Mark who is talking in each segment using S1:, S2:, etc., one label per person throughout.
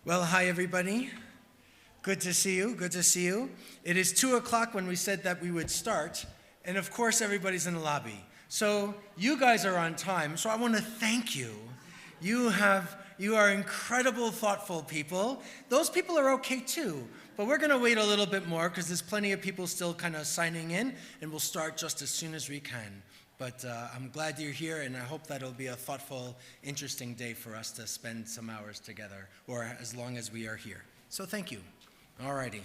S1: Well, hi everybody. Good to see you, good to see you. It is 2 o'clock when we said that we would start, and of course everybody's in the lobby. So you guys are on time, so I want to thank you. You are incredible, thoughtful people. Those people are okay too, but we're going to wait a little bit more because there's plenty of people still kind of signing in, and we'll start just as soon as we can. But I'm glad you're here, and I hope that it'll be a thoughtful, interesting day for us to spend some hours together, or as long as we are here. So thank you. All righty.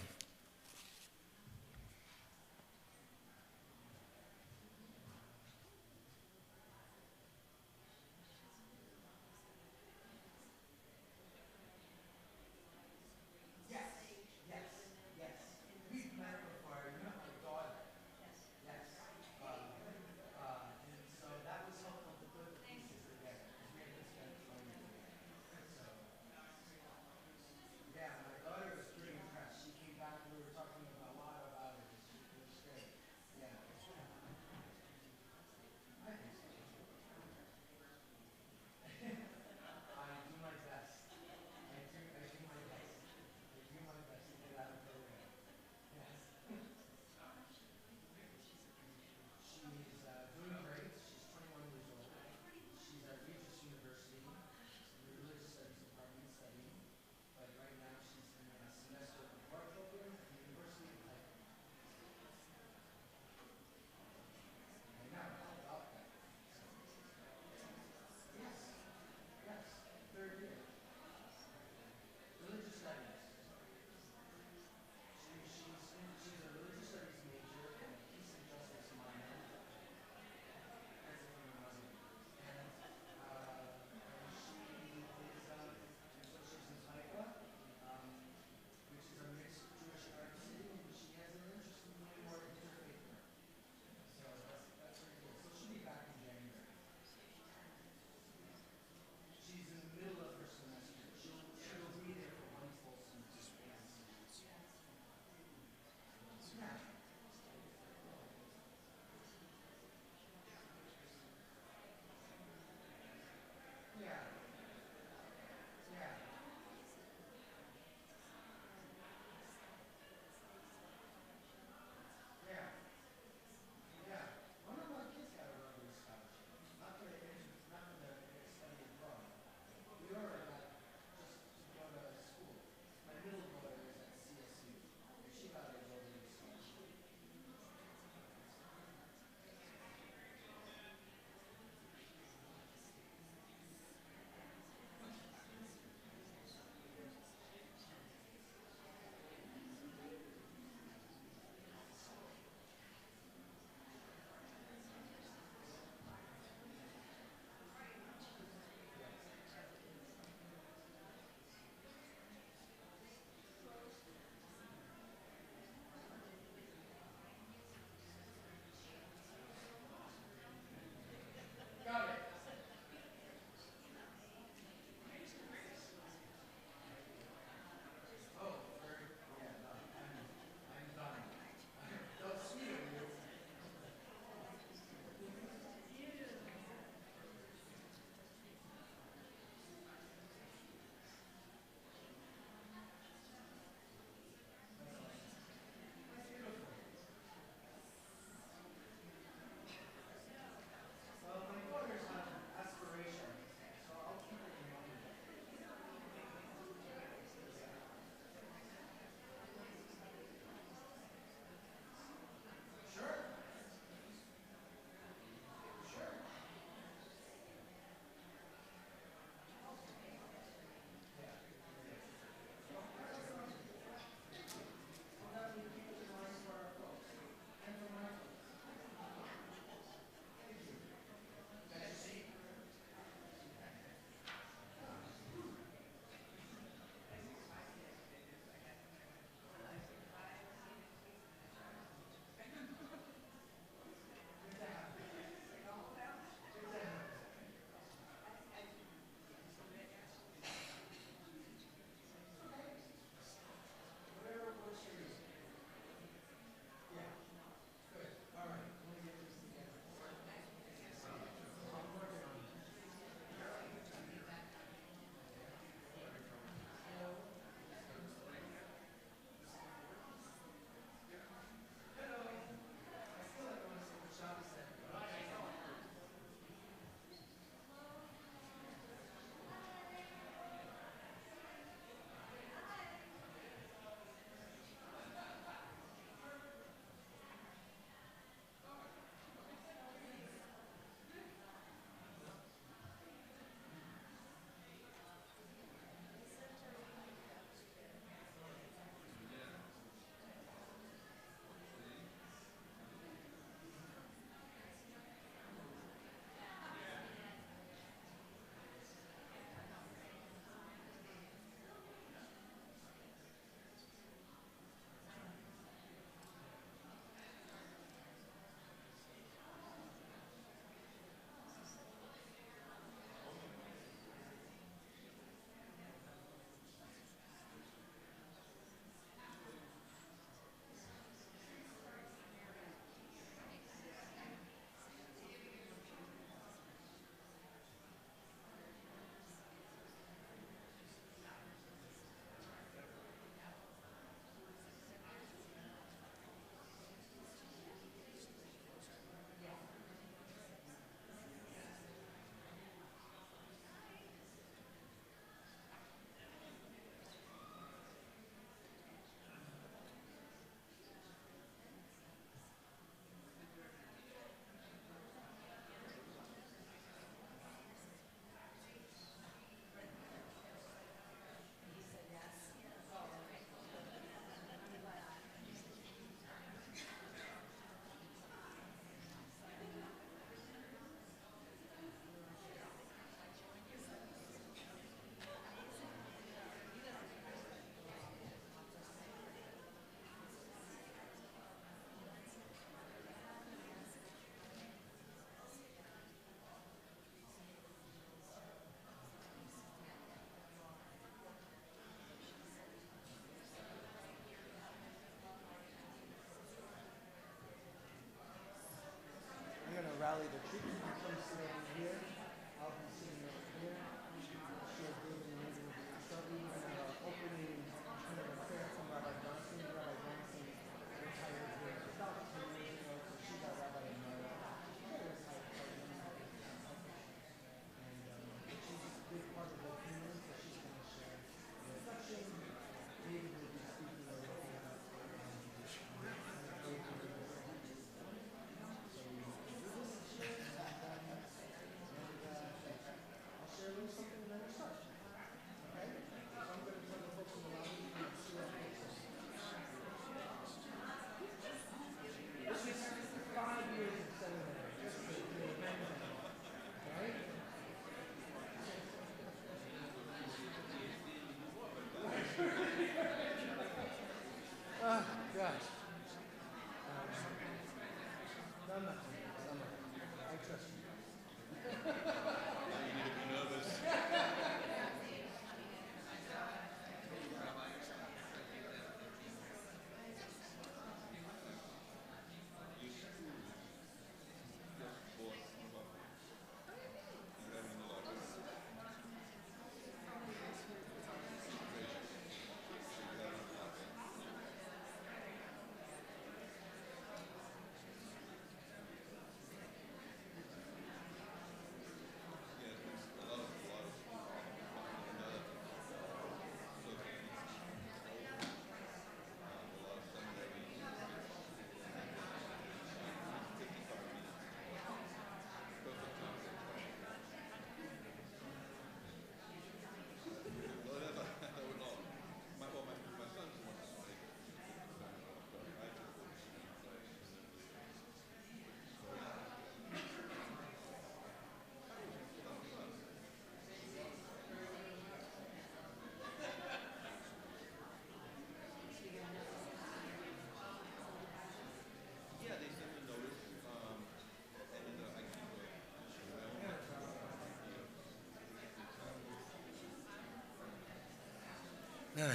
S1: No.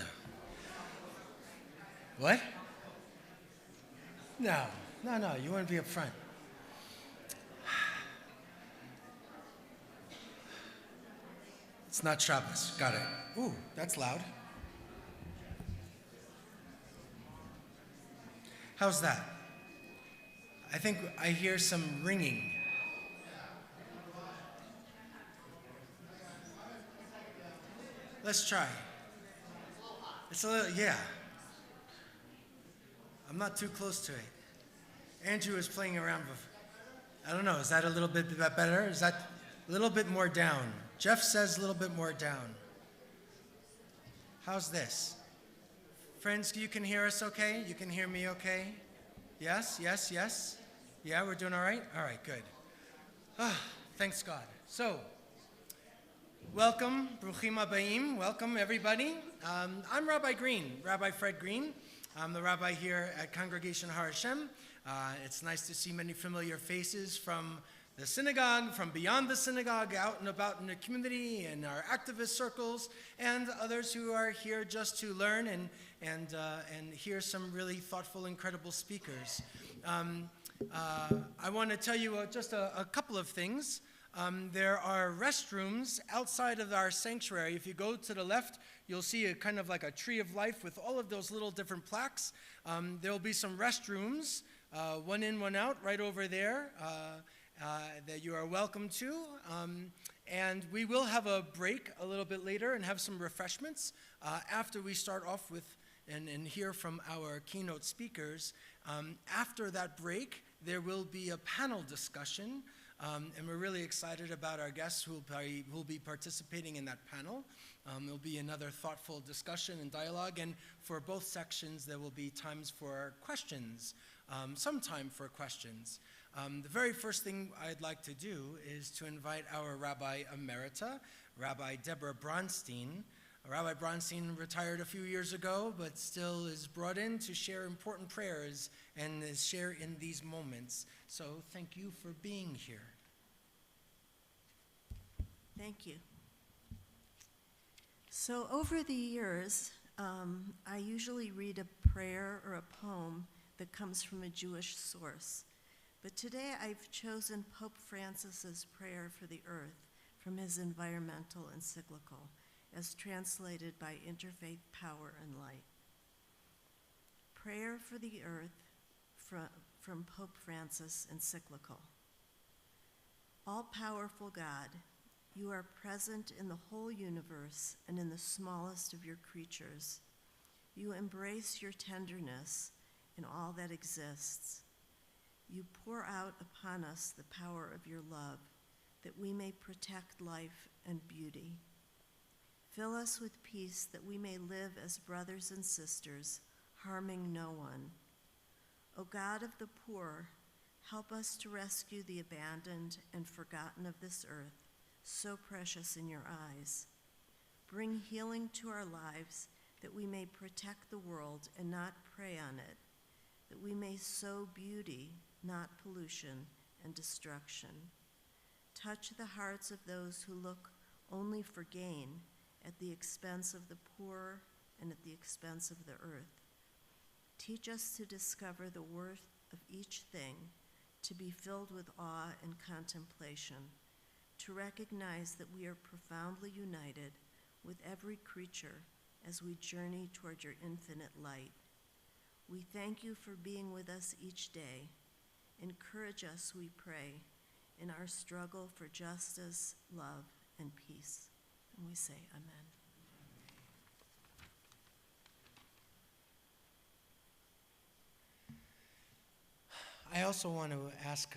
S1: What? No, you want to be up front. It's not Shabbos. Got it. Ooh, that's loud. How's that? I think I hear some ringing. Let's try. It's a little, yeah. I'm not too close to it. Andrew is playing around with, I don't know, is that a little bit better? Is that a little bit more down? Jeff says a little bit more down. How's this? Friends, you can hear us okay? You can hear me okay? Yes? Yeah, we're doing all right? All right, good. Thanks God. So, welcome, Bruchim Habayim. Welcome, everybody. I'm Rabbi Green, Rabbi Fred Green. I'm the rabbi here at Congregation Har HaShem. It's nice to see many familiar faces from the synagogue, from beyond the synagogue, out and about in the community, in our activist circles, and others who are here just to learn and hear some really thoughtful, incredible speakers. I want to tell you just a couple of things. There are restrooms outside of our sanctuary. If you go to the left, you'll see a kind of like a tree of life with all of those little different plaques. There will be some restrooms, one in, one out, right over there, that you are welcome to. And we will have a break a little bit later and have some refreshments after we start off with and hear from our keynote speakers. After that break, there will be a panel discussion. And we're really excited about our guests who will be participating in that panel. There'll be another thoughtful discussion and dialogue, and for both sections there will be times for questions, some time for questions. The very first thing I'd like to do is to invite our Rabbi Emerita, Rabbi Deborah Bronstein. Rabbi Bronstein retired a few years ago, but still is brought in to share important prayers and share in these moments. So thank you for being here.
S2: Thank you. So over the years, I usually read a prayer or a poem that comes from a Jewish source. But today I've chosen Pope Francis's prayer for the earth from his environmental encyclical, as translated by Interfaith Power and Light. Prayer for the Earth from Pope Francis encyclical. All-powerful God, you are present in the whole universe and in the smallest of your creatures. You embrace your tenderness in all that exists. You pour out upon us the power of your love, that we may protect life and beauty. Fill us with peace that we may live as brothers and sisters, harming no one. O God of the poor, help us to rescue the abandoned and forgotten of this earth, so precious in your eyes. Bring healing to our lives that we may protect the world and not prey on it, that we may sow beauty, not pollution and destruction. Touch the hearts of those who look only for gain at the expense of the poor and at the expense of the earth. Teach us to discover the worth of each thing, to be filled with awe and contemplation, to recognize that we are profoundly united with every creature as we journey toward your infinite light. We thank you for being with us each day. Encourage us, we pray, in our struggle for justice, love, and peace. And we say amen.
S1: I also want to ask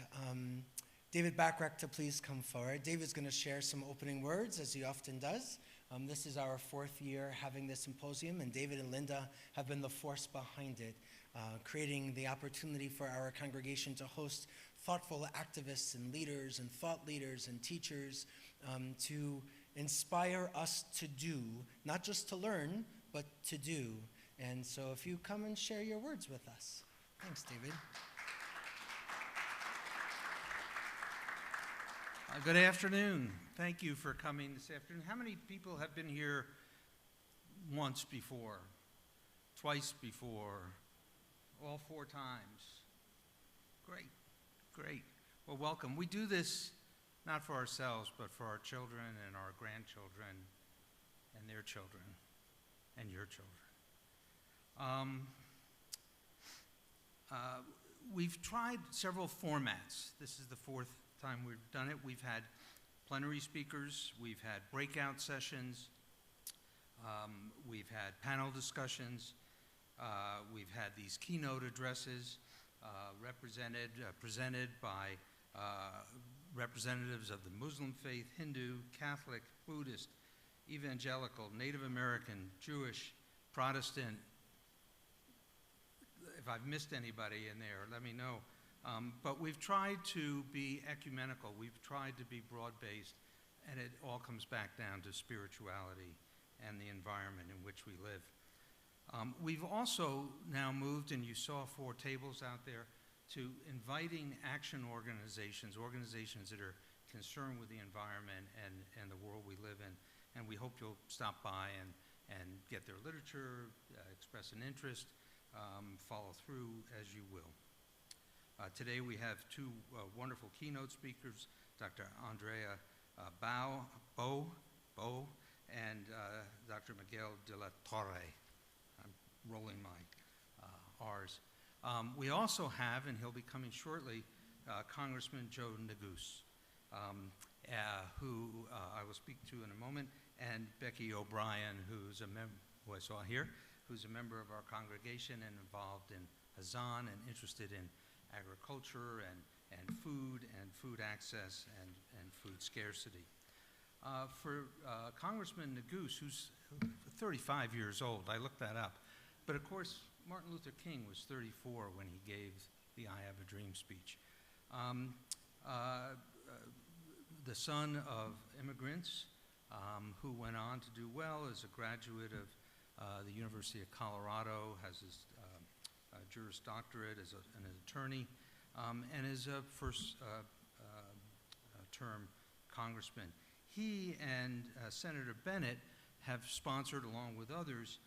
S1: David Backrack to please come forward. David's going to share some opening words, as he often does. This is our fourth year having this symposium, and David and Linda have been the force behind it, creating the opportunity for our congregation to host thoughtful activists and leaders and thought leaders and teachers to inspire us to do, not just to learn, but to do. And so if you come and share your words with us. Thanks, David.
S3: Good afternoon. Thank you for coming this afternoon. How many people have been here once before, twice before, all 4 times. Great, great. Well, welcome. We do this not for ourselves, but for our children and our grandchildren and their children and your children. We've tried several formats. This is the 4th time we've done it. We've had plenary speakers, we've had breakout sessions, we've had panel discussions, we've had these keynote addresses presented by representatives of the Muslim faith, Hindu, Catholic, Buddhist, Evangelical, Native American, Jewish, Protestant. If I've missed anybody in there, let me know. But we've tried to be ecumenical. We've tried to be broad-based, and it all comes back down to spirituality and the environment in which we live. We've also now moved, and you saw 4 tables out there, to inviting action organizations that are concerned with the environment and the world we live in. And we hope you'll stop by and get their literature, express an interest, follow through as you will. Today we have 2 wonderful keynote speakers, Dr. Andrea Bow and Dr. Miguel de la Torre. I'm rolling my R's. We also have, and he'll be coming shortly, Congressman Joe Neguse, who I will speak to in a moment, and Becky O'Brien, who's who I saw here, who's a member of our congregation and involved in Hazan and interested in agriculture and food access and food scarcity. For Congressman Neguse, who's 35 years old, I looked that up, but of course Martin Luther King was 34 when he gave the I Have a Dream speech. The son of immigrants who went on to do well as a graduate of the University of Colorado, has his Juris Doctorate as an attorney, and is a first term congressman. He and Senator Bennett have sponsored, along with others,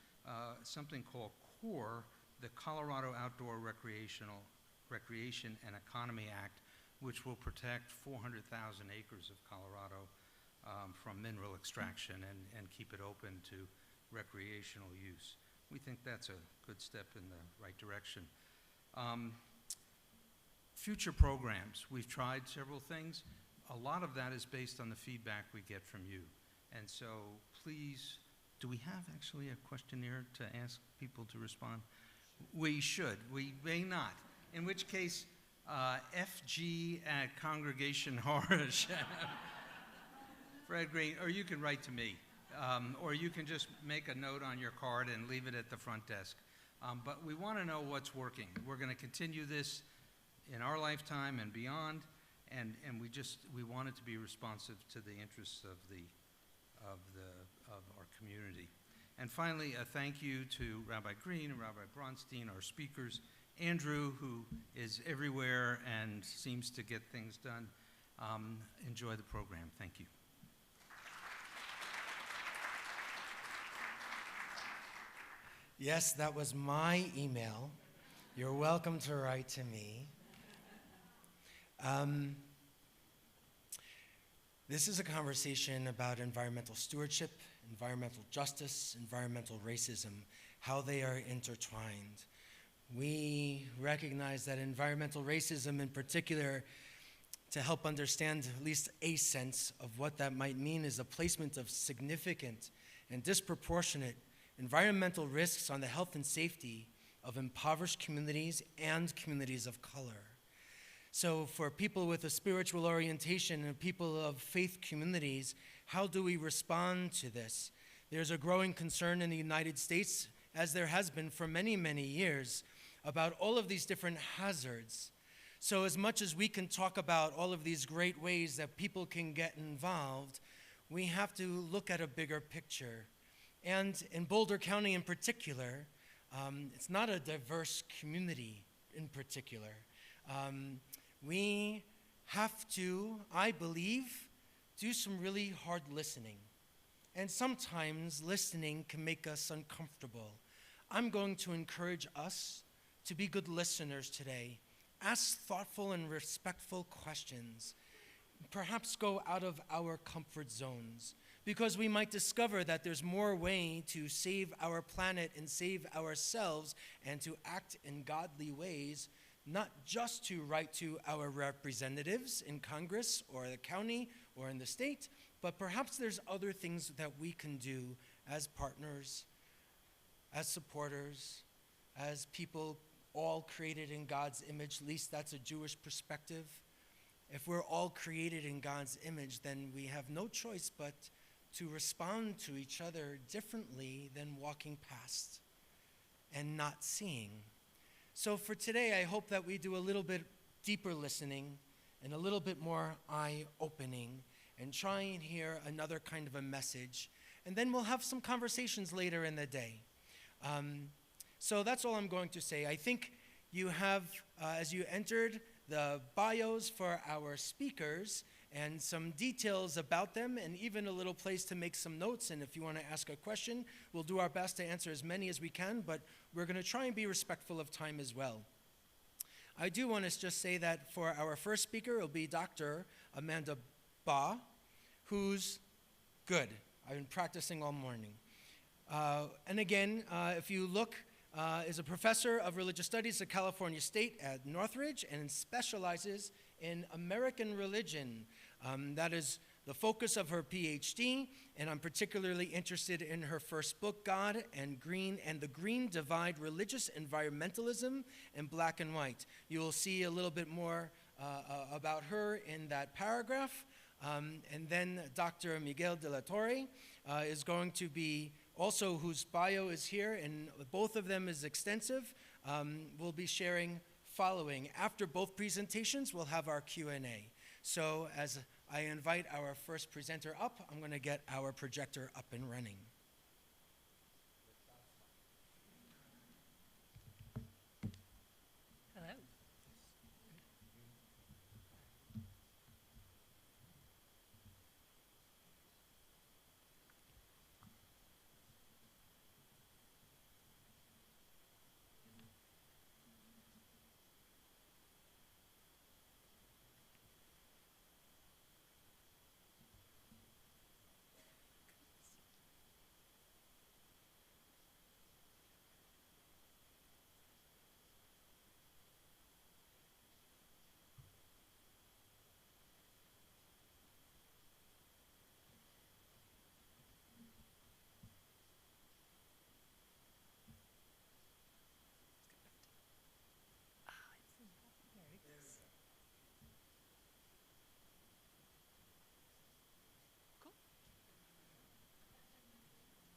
S3: something called CORE, the Colorado Outdoor Recreation and Economy Act, which will protect 400,000 acres of Colorado from mineral extraction and keep it open to recreational use. We think that's a good step in the right direction. Future programs, we've tried several things. A lot of that is based on the feedback we get from you. And so please, do we have actually a questionnaire to ask people to respond? We should, we may not. In which case, FG at Congregation Har HaShem. Fred Green, or you can write to me. Or you can just make a note on your card and leave it at the front desk. But we want to know what's working. We're going to continue this in our lifetime and beyond, and we want it to be responsive to the interests of our community. And finally, a thank you to Rabbi Green and Rabbi Bronstein, our speakers, Andrew, who is everywhere and seems to get things done. Enjoy the program. Thank you.
S1: Yes, that was my email. You're welcome to write to me. This is a conversation about environmental stewardship, environmental justice, environmental racism, how they are intertwined. We recognize that environmental racism in particular, to help understand at least a sense of what that might mean, is the placement of significant and disproportionate environmental risks on the health and safety of impoverished communities and communities of color. So for people with a spiritual orientation and people of faith communities, how do we respond to this? There's a growing concern in the United States, as there has been for many, many years, about all of these different hazards. So as much as we can talk about all of these great ways that people can get involved, we have to look at a bigger picture. And in Boulder County in particular, it's not a diverse community in particular. We have to, I believe, do some really hard listening and sometimes listening can make us uncomfortable. I'm going to encourage us to be good listeners today. Ask thoughtful and respectful questions. Perhaps go out of our comfort zones, because we might discover that there's more way to save our planet and save ourselves and to act in godly ways, not just to write to our representatives in Congress or the county or in the state, but perhaps there's other things that we can do as partners, as supporters, as people all created in God's image. At least that's a Jewish perspective. If we're all created in God's image, then we have no choice but to respond to each other differently than walking past and not seeing. So for today, I hope that we do a little bit deeper listening and a little bit more eye-opening and try and hear another kind of a message. And then we'll have some conversations later in the day. So that's all I'm going to say. I think you have, as you entered, the bios for our speakers and some details about them, and even a little place to make some notes. And if you want to ask a question, we'll do our best to answer as many as we can, but we're going to try and be respectful of time as well. I do want to just say that for our first speaker, it'll be Dr. Mann Dubois, who's good. I've been practicing all morning. And again, if you look, is a professor of religious studies at California State at Northridge and specializes in American religion. That is the focus of her PhD, and I'm particularly interested in her first book, God and Green and the Green Divide, Religious Environmentalism in Black and White. You will see a little bit more about her in that paragraph. And then Dr. Miguel de la Torre is going to be also, whose bio is here, and both of them is extensive. We'll be sharing following. After both presentations, we'll have our Q&A. So as I invite our first presenter up, I'm going to get our projector up and running.
S4: Hello.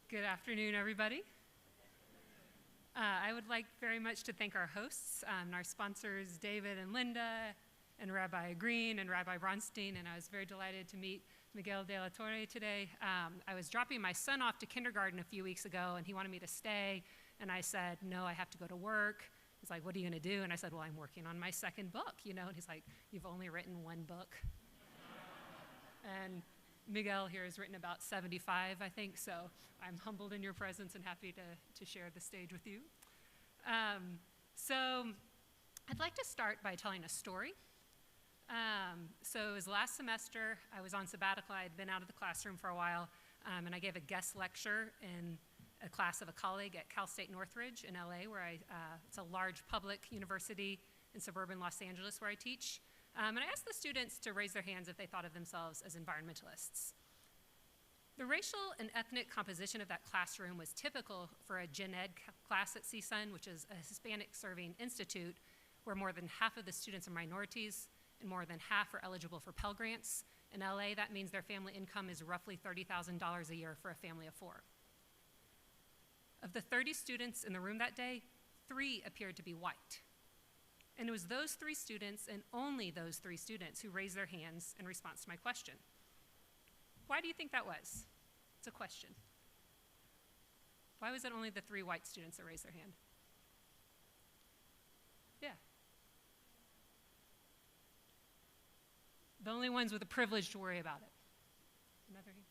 S4: Good afternoon, everybody. I would like very much to thank our hosts, and our sponsors, David and Linda, and Rabbi Green and Rabbi Bronstein, and I was very delighted to meet Miguel de la Torre today. I was dropping my son off to kindergarten a few weeks ago, and he wanted me to stay, and I said, no, I have to go to work. He's like, what are you going to do? And I said, well, I'm working on my second book, and he's like, you've only written one book. And Miguel here has written about 75, I think, so I'm humbled in your presence and happy to share the stage with you. So I'd like to start by telling a story. So it was last semester. I was on sabbatical. I had been out of the classroom for a while, and I gave a guest lecture in a class of a colleague at Cal State Northridge in LA, where it's a large public university in suburban Los Angeles where I teach. And I asked the students to raise their hands if they thought of themselves as environmentalists. The racial and ethnic composition of that classroom was typical for a gen ed class at CSUN, which is a Hispanic serving institute, where more than half of the students are minorities and more than half are eligible for Pell Grants. In LA, that means their family income is roughly $30,000 a year for a family of 4. Of the 30 students in the room that day, 3 appeared to be white. And it was those 3 students, and only those 3 students, who raised their hands in response to my question. Why do you think that was? It's a question. Why was it only the 3 white students that raised their hand? Yeah. The only ones with the privilege to worry about it. Another hand?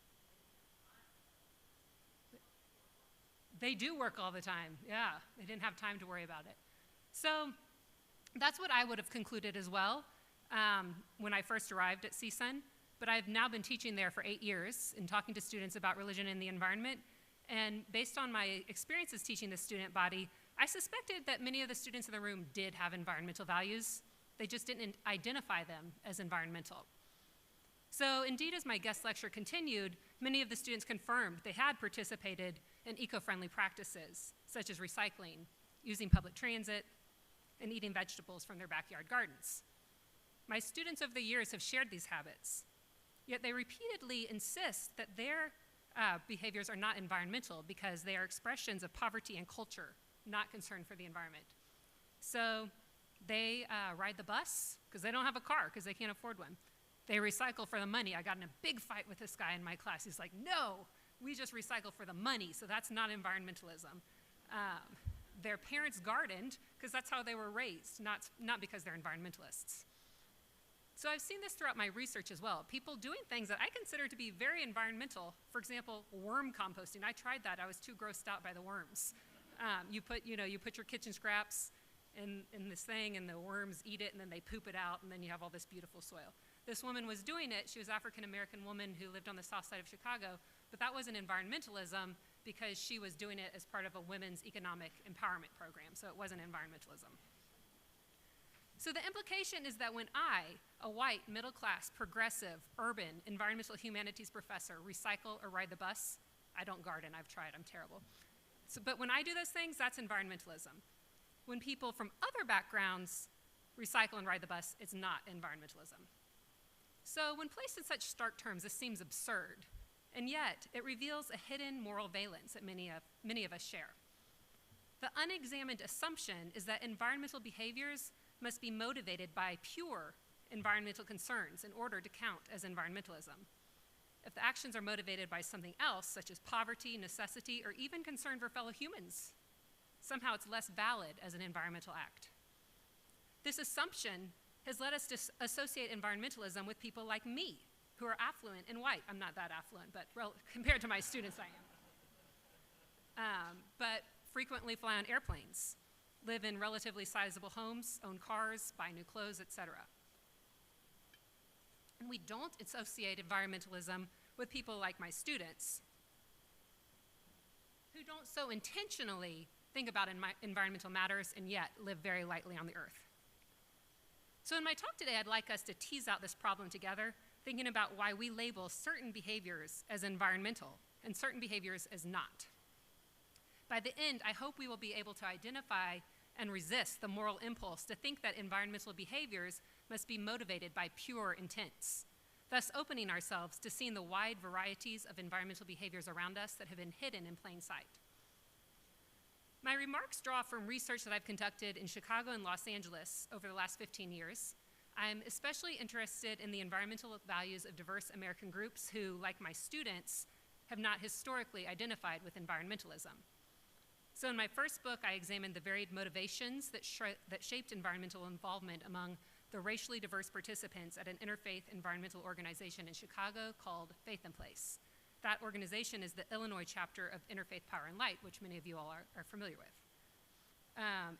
S4: They do work all the time. Yeah, they didn't have time to worry about it. So that's what I would have concluded as well when I first arrived at CSUN. But I've now been teaching there for 8 years and talking to students about religion and the environment. And based on my experiences teaching the student body, I suspected that many of the students in the room did have environmental values. They just didn't identify them as environmental. So indeed, as my guest lecture continued, many of the students confirmed they had participated in eco-friendly practices, such as recycling, using public transit, and eating vegetables from their backyard gardens. My students over the years have shared these habits, yet they repeatedly insist that their behaviors are not environmental because they are expressions of poverty and culture, not concern for the environment. So they ride the bus because they don't have a car because they can't afford one. They recycle for the money. I got in a big fight with this guy in my class. He's like, no, we just recycle for the money, so that's not environmentalism. Their parents gardened because that's how they were raised, not because they're environmentalists. So I've seen this throughout my research as well. People doing things that I consider to be very environmental. For example, worm composting. I tried that. I was too grossed out by the worms. You put your kitchen scraps in this thing, and the worms eat it, and then they poop it out, and then you have all this beautiful soil. This woman was doing it. She was an African-American woman who lived on the south side of Chicago, but that wasn't environmentalism because she was doing it as part of a women's economic empowerment program, so it wasn't environmentalism. So the implication is that when I, a white, middle-class, progressive, urban, environmental humanities professor, recycle or ride the bus, I don't garden, I've tried, I'm terrible. But when I do those things, that's environmentalism. When people from other backgrounds recycle and ride the bus, it's not environmentalism. So when placed in such stark terms, this seems absurd, and yet it reveals a hidden moral valence that many of us share. The unexamined assumption is that environmental behaviors must be motivated by pure environmental concerns in order to count as environmentalism. If the actions are motivated by something else, such as poverty, necessity, or even concern for fellow humans, somehow it's less valid as an environmental act. This assumption has led us to associate environmentalism with people like me, who are affluent and white. I'm not that affluent, but compared to my students, I am. But frequently fly on airplanes, live in relatively sizable homes, own cars, buy new clothes, etc. And we don't associate environmentalism with people like my students, who don't so intentionally think about environmental matters and yet live very lightly on the earth. So in my talk today, I'd like us to tease out this problem together, thinking about why we label certain behaviors as environmental and certain behaviors as not. By the end, I hope we will be able to identify and resist the moral impulse to think that environmental behaviors must be motivated by pure intents, thus opening ourselves to seeing the wide varieties of environmental behaviors around us that have been hidden in plain sight. My remarks draw from research that I've conducted in Chicago and Los Angeles over the last 15 years. I'm especially interested in the environmental values of diverse American groups who, like my students, have not historically identified with environmentalism. So in my first book, I examined the varied motivations that shaped environmental involvement among the racially diverse participants at an interfaith environmental organization in Chicago called Faith in Place. That organization is the Illinois chapter of Interfaith Power and Light, which many of you all are familiar with.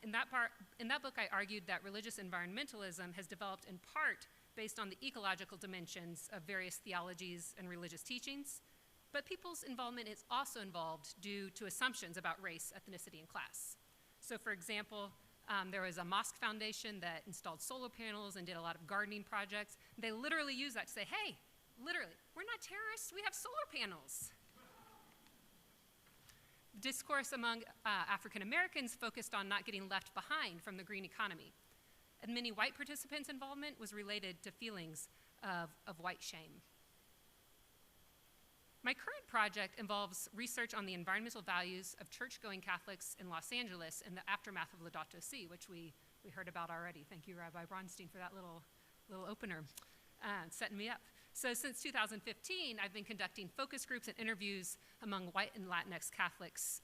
S4: In that book, I argued that religious environmentalism has developed in part based on the ecological dimensions of various theologies and religious teachings, but people's involvement is also involved due to assumptions about race, ethnicity, and class. So for example, there was a mosque foundation that installed solar panels and did a lot of gardening projects. They literally use that to say, hey, literally, we're not terrorists, we have solar panels. Discourse among African Americans focused on not getting left behind from the green economy. And many white participants' involvement was related to feelings of white shame. My current project involves research on the environmental values of church-going Catholics in Los Angeles in the aftermath of Laudato Si, which we heard about already. Thank you, Rabbi Bronstein, for that little opener, setting me up. So since 2015, I've been conducting focus groups and interviews among white and Latinx Catholics,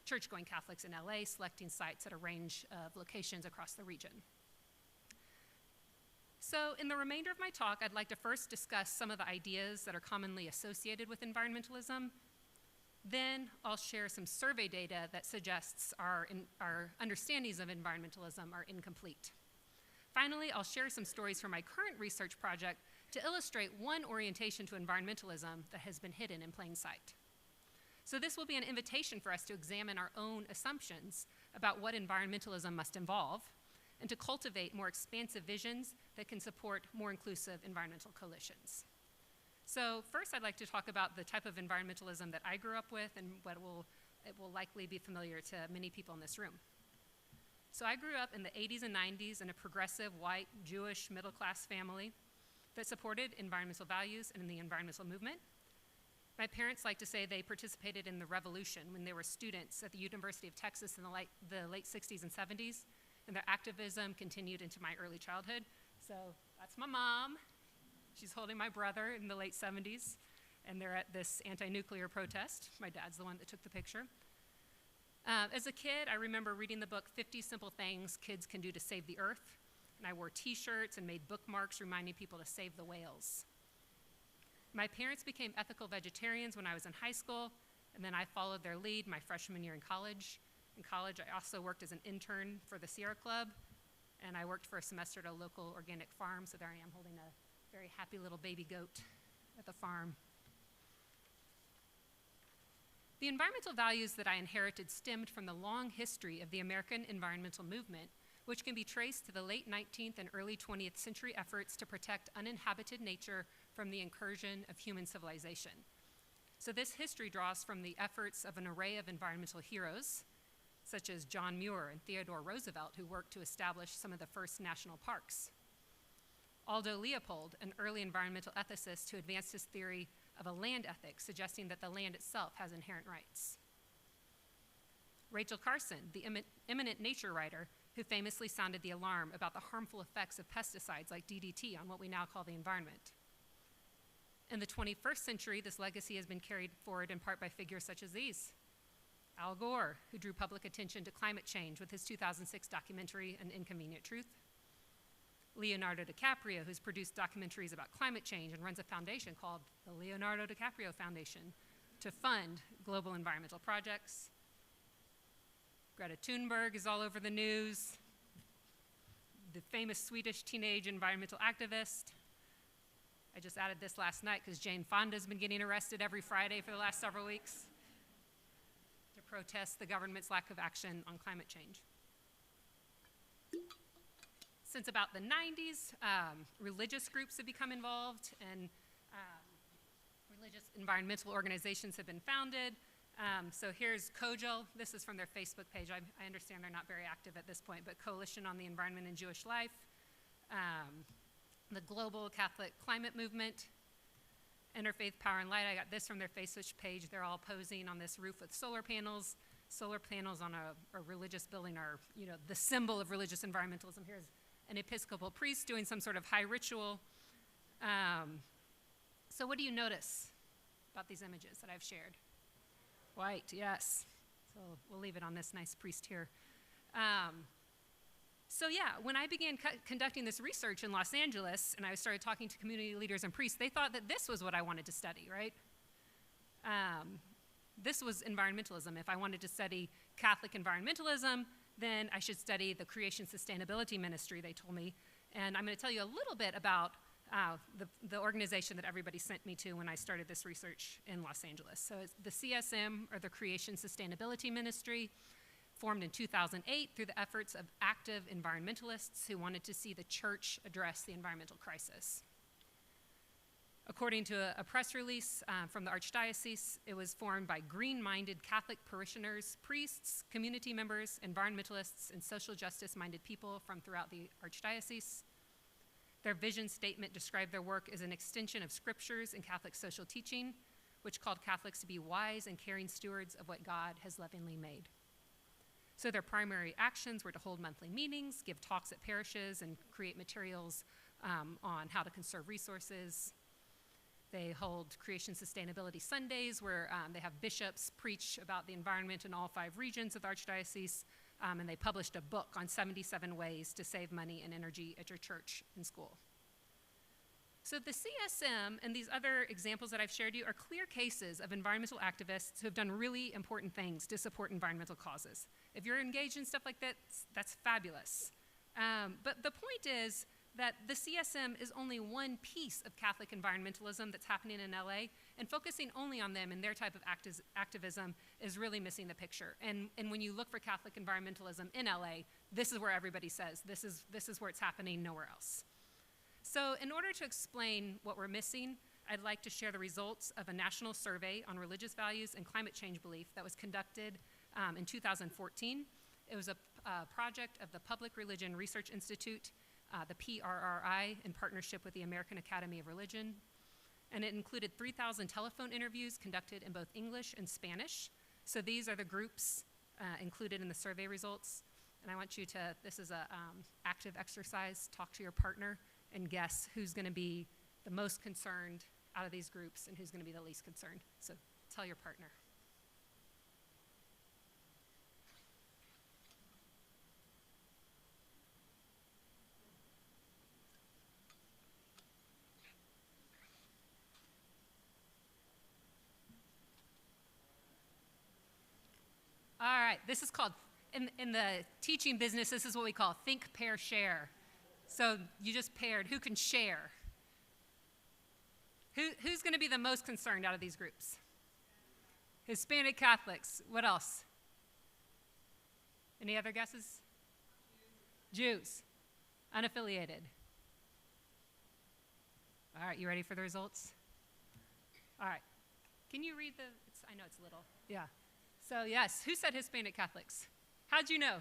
S4: church-going Catholics in LA, selecting sites at a range of locations across the region. So in the remainder of my talk, I'd like to first discuss some of the ideas that are commonly associated with environmentalism, Then I'll share some survey data that suggests our understandings of environmentalism are incomplete. Finally, I'll share some stories from my current research project to illustrate one orientation to environmentalism that has been hidden in plain sight. So this will be an invitation for us to examine our own assumptions about what environmentalism must involve and to cultivate more expansive visions that can support more inclusive environmental coalitions. So first, I'd like to talk about the type of environmentalism that I grew up with and it will likely be familiar to many people in this room. So I grew up in the 80s and 90s in a progressive, white, Jewish, middle-class family that supported environmental values and the environmental movement. My parents like to say they participated in the revolution when they were students at the University of Texas in the late 60s and 70s, and their activism continued into my early childhood. So that's my mom. She's holding my brother in the late 70s, and they're at this anti-nuclear protest. My dad's the one that took the picture. As a kid, I remember reading the book 50 Simple Things Kids Can Do to Save the Earth, and I wore t-shirts and made bookmarks reminding people to save the whales. My parents became ethical vegetarians when I was in high school, and then I followed their lead my freshman year in college. In college, I also worked as an intern for the Sierra Club, and I worked for a semester at a local organic farm, so there I am holding a very happy little baby goat at the farm. The environmental values that I inherited stemmed from the long history of the American environmental movement, which can be traced to the late 19th and early 20th century efforts to protect uninhabited nature from the incursion of human civilization. So this history draws from the efforts of an array of environmental heroes, such as John Muir and Theodore Roosevelt, who worked to establish some of the first national parks. Aldo Leopold, an early environmental ethicist who advanced his theory of a land ethic, suggesting that the land itself has inherent rights. Rachel Carson, the eminent nature writer, who famously sounded the alarm about the harmful effects of pesticides like DDT on what we now call the environment. In the 21st century, this legacy has been carried forward in part by figures such as these. Al Gore, who drew public attention to climate change with his 2006 documentary, An Inconvenient Truth. Leonardo DiCaprio, who's produced documentaries about climate change and runs a foundation called the Leonardo DiCaprio Foundation to fund global environmental projects. Greta Thunberg is all over the news. The famous Swedish teenage environmental activist. I just added this last night because Jane Fonda's been getting arrested every Friday for the last several weeks to protest the government's lack of action on climate change. Since about the 90s, religious groups have become involved and religious environmental organizations have been founded. So here's COJEL. This is from their Facebook page. I understand they're not very active at this point, but Coalition on the Environment and Jewish Life, the Global Catholic Climate Movement, Interfaith Power and Light. I got this from their Facebook page. They're all posing on this roof with solar panels. Solar panels on a religious building are, the symbol of religious environmentalism. Here's an Episcopal priest doing some sort of high ritual. So what do you notice about these images that I've shared? White, yes. So we'll leave it on this nice priest here. So yeah, when I began conducting this research in Los Angeles and I started talking to community leaders and priests, they thought that this was what I wanted to study, right? This was environmentalism. If I wanted to study Catholic environmentalism, then I should study the Creation Sustainability Ministry, they told me. And I'm going to tell you a little bit about the organization that everybody sent me to when I started this research in Los Angeles. So it's the CSM, or the Creation Sustainability Ministry, formed in 2008 through the efforts of active environmentalists who wanted to see the church address the environmental crisis. According to a press release from the Archdiocese, it was formed by green-minded Catholic parishioners, priests, community members, environmentalists, and social justice-minded people from throughout the Archdiocese. Their vision statement described their work as an extension of scriptures and Catholic social teaching, which called Catholics to be wise and caring stewards of what God has lovingly made. So their primary actions were to hold monthly meetings, give talks at parishes, and create materials on how to conserve resources. They hold Creation Sustainability Sundays, where they have bishops preach about the environment in all 5 regions of the Archdiocese, and they published a book on 77 ways to save money and energy at your church and school. So the CSM and these other examples that I've shared you are clear cases of environmental activists who have done really important things to support environmental causes. If you're engaged in stuff like that, that's fabulous. But the point is that the CSM is only one piece of Catholic environmentalism that's happening in LA, and focusing only on them and their type of activism is really missing the picture. And when you look for Catholic environmentalism in LA, this is where everybody says, this is where it's happening, nowhere else. So in order to explain what we're missing, I'd like to share the results of a national survey on religious values and climate change belief that was conducted in 2014. It was a project of the Public Religion Research Institute, the PRRI, in partnership with the American Academy of Religion. And it included 3,000 telephone interviews conducted in both English and Spanish. So these are the groups included in the survey results. And I want you to, this is an active exercise, talk to your partner and guess who's going to be the most concerned out of these groups and who's going to be the least concerned. So tell your partner. All right, this is called, in the teaching business, this is what we call think, pair, share. So you just paired, who can share? Who's going to be the most concerned out of these groups? Hispanic Catholics. What else? Any other guesses? Jews. Unaffiliated. All right, you ready for the results? All right. Can you read the, I know it's little. Yeah. So yes, who said Hispanic Catholics? How'd you know?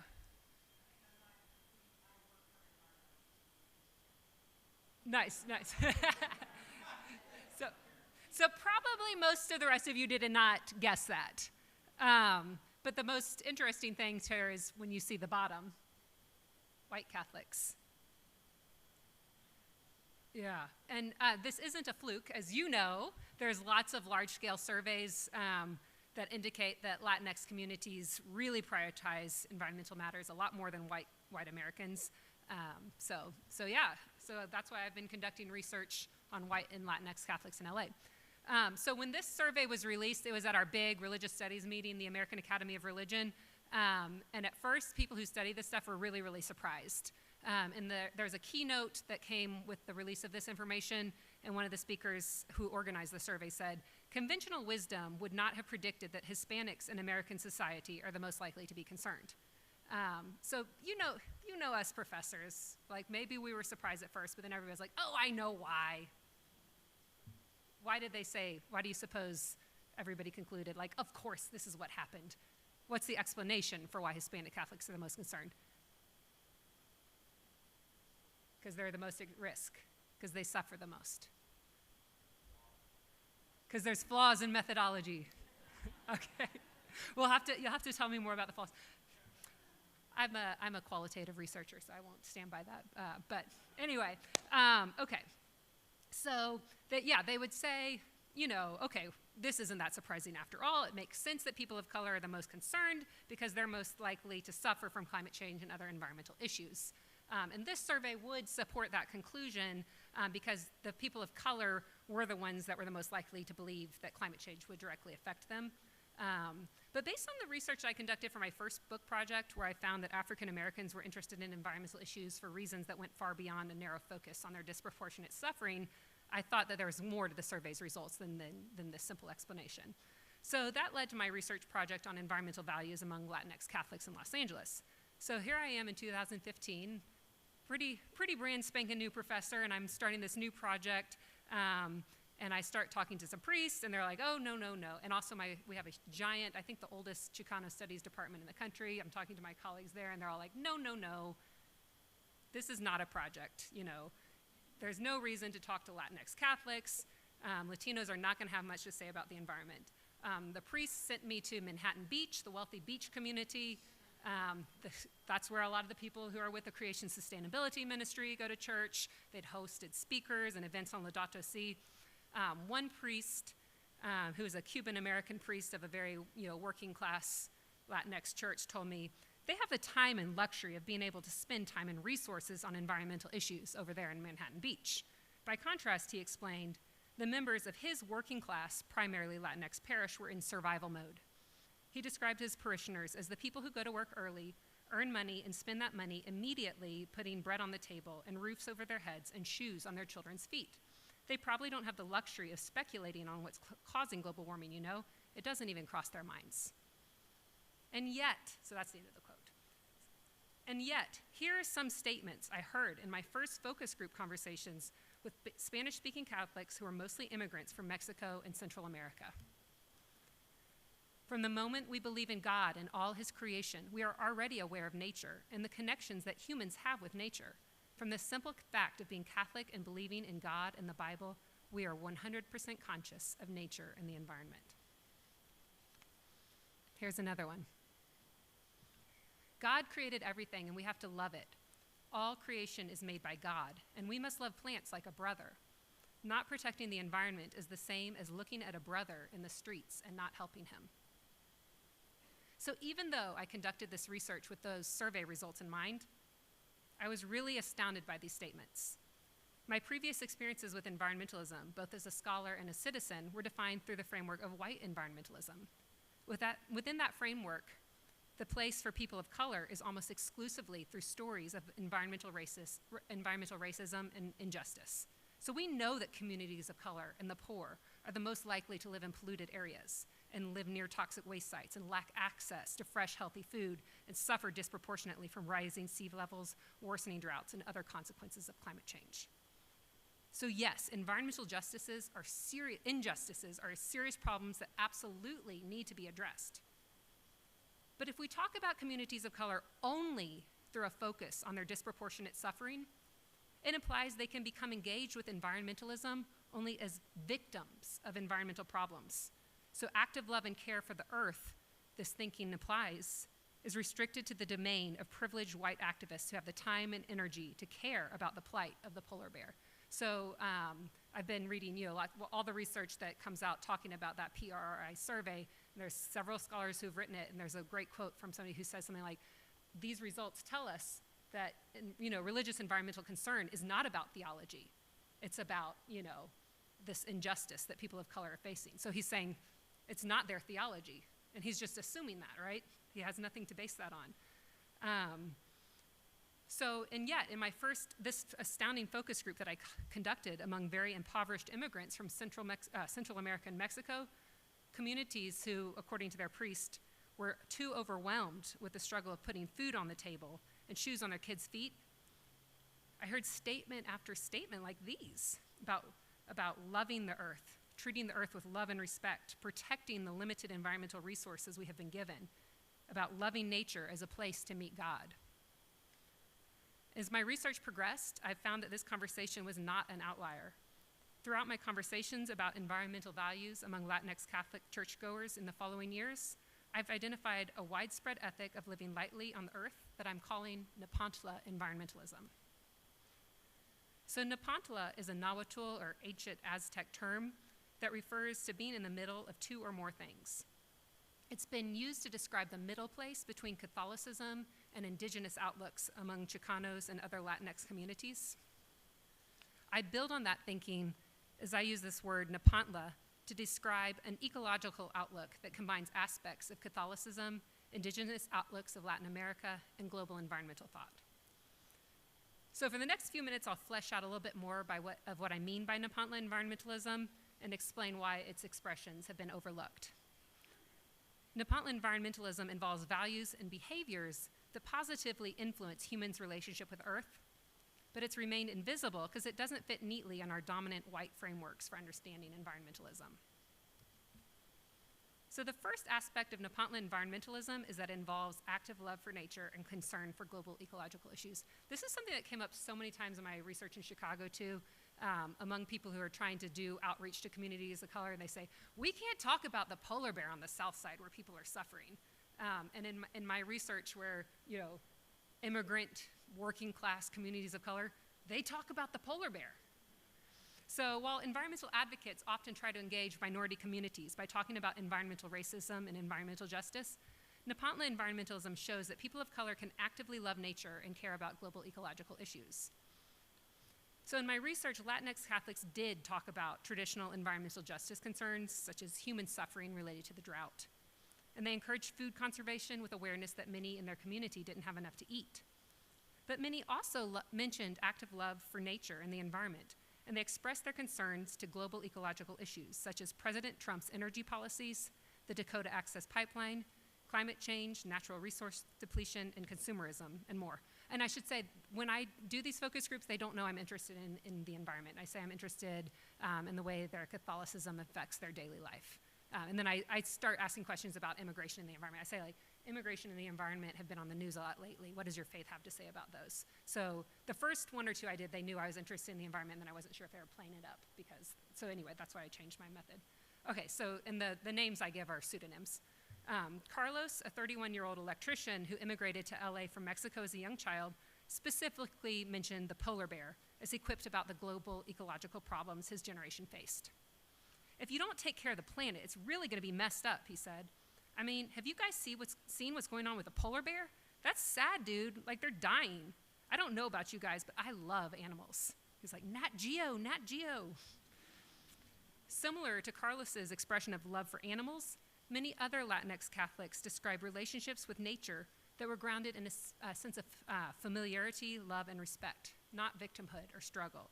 S4: Nice, nice. So probably most of the rest of you did not guess that. But the most interesting thing here is when you see the bottom, white Catholics. Yeah, and this isn't a fluke. As you know, there's lots of large-scale surveys that indicate that Latinx communities really prioritize environmental matters a lot more than white Americans. So yeah, so that's why I've been conducting research on white and Latinx Catholics in LA. So when this survey was released, it was at our big religious studies meeting, the American Academy of Religion. And at first, people who study this stuff were really, really surprised. And there was a keynote that came with the release of this information, and one of the speakers who organized the survey said, "Conventional wisdom would not have predicted that Hispanics in American society are the most likely to be concerned." So you know us professors, like maybe we were surprised at first, but then everybody's like, oh, I know why. Why did they say, why do you suppose everybody concluded, like, of course this is what happened? What's the explanation for why Hispanic Catholics are the most concerned? Because they're the most at risk, because they suffer the most. Because there's flaws in methodology. Okay, you'll have to tell me more about the flaws. I'm a qualitative researcher, so I won't stand by that. But anyway, okay. So they would say, okay, this isn't that surprising after all. It makes sense that people of color are the most concerned because they're most likely to suffer from climate change and other environmental issues. And this survey would support that conclusion because the people of color were the ones that were the most likely to believe that climate change would directly affect them. But based on the research I conducted for my first book project, where I found that African Americans were interested in environmental issues for reasons that went far beyond a narrow focus on their disproportionate suffering, I thought that there was more to the survey's results than this simple explanation. So that led to my research project on environmental values among Latinx Catholics in Los Angeles. So here I am in 2015, pretty brand spanking new professor, and I'm starting this new project. And I start talking to some priests, and they're like, oh, no. And also we have a giant, I think the oldest Chicano studies department in the country. I'm talking to my colleagues there, and they're all like, no. This is not a project, There's no reason to talk to Latinx Catholics. Latinos are not gonna have much to say about the environment. The priests sent me to Manhattan Beach, the wealthy beach community. That's where a lot of the people who are with the Creation Sustainability Ministry go to church. They'd hosted speakers and events on Laudato Si. One priest, who is a Cuban-American priest of a very working class Latinx church, told me they have the time and luxury of being able to spend time and resources on environmental issues over there in Manhattan Beach. By contrast, he explained, the members of his working class, primarily Latinx parish, were in survival mode. He described his parishioners as the people who go to work early, earn money, and spend that money immediately putting bread on the table and roofs over their heads and shoes on their children's feet. They probably don't have the luxury of speculating on what's causing global warming, you know? It doesn't even cross their minds. And yet, so that's the end of the quote. And yet, here are some statements I heard in my first focus group conversations with Spanish-speaking Catholics who are mostly immigrants from Mexico and Central America. From the moment we believe in God and all his creation, we are already aware of nature and the connections that humans have with nature. From the simple fact of being Catholic and believing in God and the Bible, we are 100% conscious of nature and the environment. Here's another one. God created everything and we have to love it. All creation is made by God, and we must love plants like a brother. Not protecting the environment is the same as looking at a brother in the streets and not helping him. So even though I conducted this research with those survey results in mind, I was really astounded by these statements. My previous experiences with environmentalism, both as a scholar and a citizen, were defined through the framework of white environmentalism. Within that framework, the place for people of color is almost exclusively through stories of environmental racism and injustice. So we know that communities of color and the poor are the most likely to live in polluted areas and live near toxic waste sites and lack access to fresh, healthy food and suffer disproportionately from rising sea levels, worsening droughts, and other consequences of climate change. So yes, environmental injustices are serious problems that absolutely need to be addressed. But if we talk about communities of color only through a focus on their disproportionate suffering, it implies they can become engaged with environmentalism only as victims of environmental problems. So active love and care for the earth, this thinking implies, is restricted to the domain of privileged white activists who have the time and energy to care about the plight of the polar bear. So I've been reading all the research that comes out talking about that PRRI survey. And there's several scholars who've written it, and there's a great quote from somebody who says something like, these results tell us that religious environmental concern is not about theology. It's about this injustice that people of color are facing. So he's saying it's not their theology, and he's just assuming that, right? He has nothing to base that on. And yet, in this astounding focus group that I conducted among very impoverished immigrants from Central America and Mexico, communities who, according to their priest, were too overwhelmed with the struggle of putting food on the table and shoes on their kids' feet, I heard statement after statement like these about loving the earth, treating the earth with love and respect, protecting the limited environmental resources we have been given, about loving nature as a place to meet God. As my research progressed, I found that this conversation was not an outlier. Throughout my conversations about environmental values among Latinx Catholic churchgoers in the following years, I've identified a widespread ethic of living lightly on the earth that I'm calling Nepantla environmentalism. So Nepantla is a Nahuatl or ancient Aztec term that refers to being in the middle of two or more things. It's been used to describe the middle place between Catholicism and indigenous outlooks among Chicanos and other Latinx communities. I build on that thinking as I use this word Nepantla to describe an ecological outlook that combines aspects of Catholicism, indigenous outlooks of Latin America, and global environmental thought. So for the next few minutes, I'll flesh out a little bit more of what I mean by Nepantla environmentalism and explain why its expressions have been overlooked. Nepantla environmentalism involves values and behaviors that positively influence humans' relationship with Earth, but it's remained invisible because it doesn't fit neatly in our dominant white frameworks for understanding environmentalism. So the first aspect of Nepantla environmentalism is that it involves active love for nature and concern for global ecological issues. This is something that came up so many times in my research in Chicago too, among people who are trying to do outreach to communities of color, and they say, we can't talk about the polar bear on the south side where people are suffering. And in my research where, immigrant, working class communities of color, they talk about the polar bear. So while environmental advocates often try to engage minority communities by talking about environmental racism and environmental justice, Nepantla environmentalism shows that people of color can actively love nature and care about global ecological issues. So in my research, Latinx Catholics did talk about traditional environmental justice concerns, such as human suffering related to the drought. And they encouraged food conservation with awareness that many in their community didn't have enough to eat. But many also mentioned active love for nature and the environment, and they expressed their concerns to global ecological issues, such as President Trump's energy policies, the Dakota Access Pipeline, climate change, natural resource depletion, and consumerism, and more. And I should say, when I do these focus groups, they don't know I'm interested in the environment. I say I'm interested in the way their Catholicism affects their daily life. And then I start asking questions about immigration and the environment. I say, like, immigration and the environment have been on the news a lot lately. What does your faith have to say about those? So the first one or two I did, they knew I was interested in the environment, and then I wasn't sure if they were playing it up. So anyway, that's why I changed my method. Okay, so and the names I give are pseudonyms. Carlos, a 31-year-old electrician who immigrated to LA from Mexico as a young child, specifically mentioned the polar bear as he quipped about the global ecological problems his generation faced. If you don't take care of the planet, it's really going to be messed up, he said. I mean, have you guys seen what's going on with the polar bear? That's sad, dude. Like, they're dying. I don't know about you guys, but I love animals. He's like, Nat Geo, Nat Geo. Similar to Carlos's expression of love for animals, many other Latinx Catholics describe relationships with nature that were grounded in a sense of familiarity, love, and respect, not victimhood or struggle.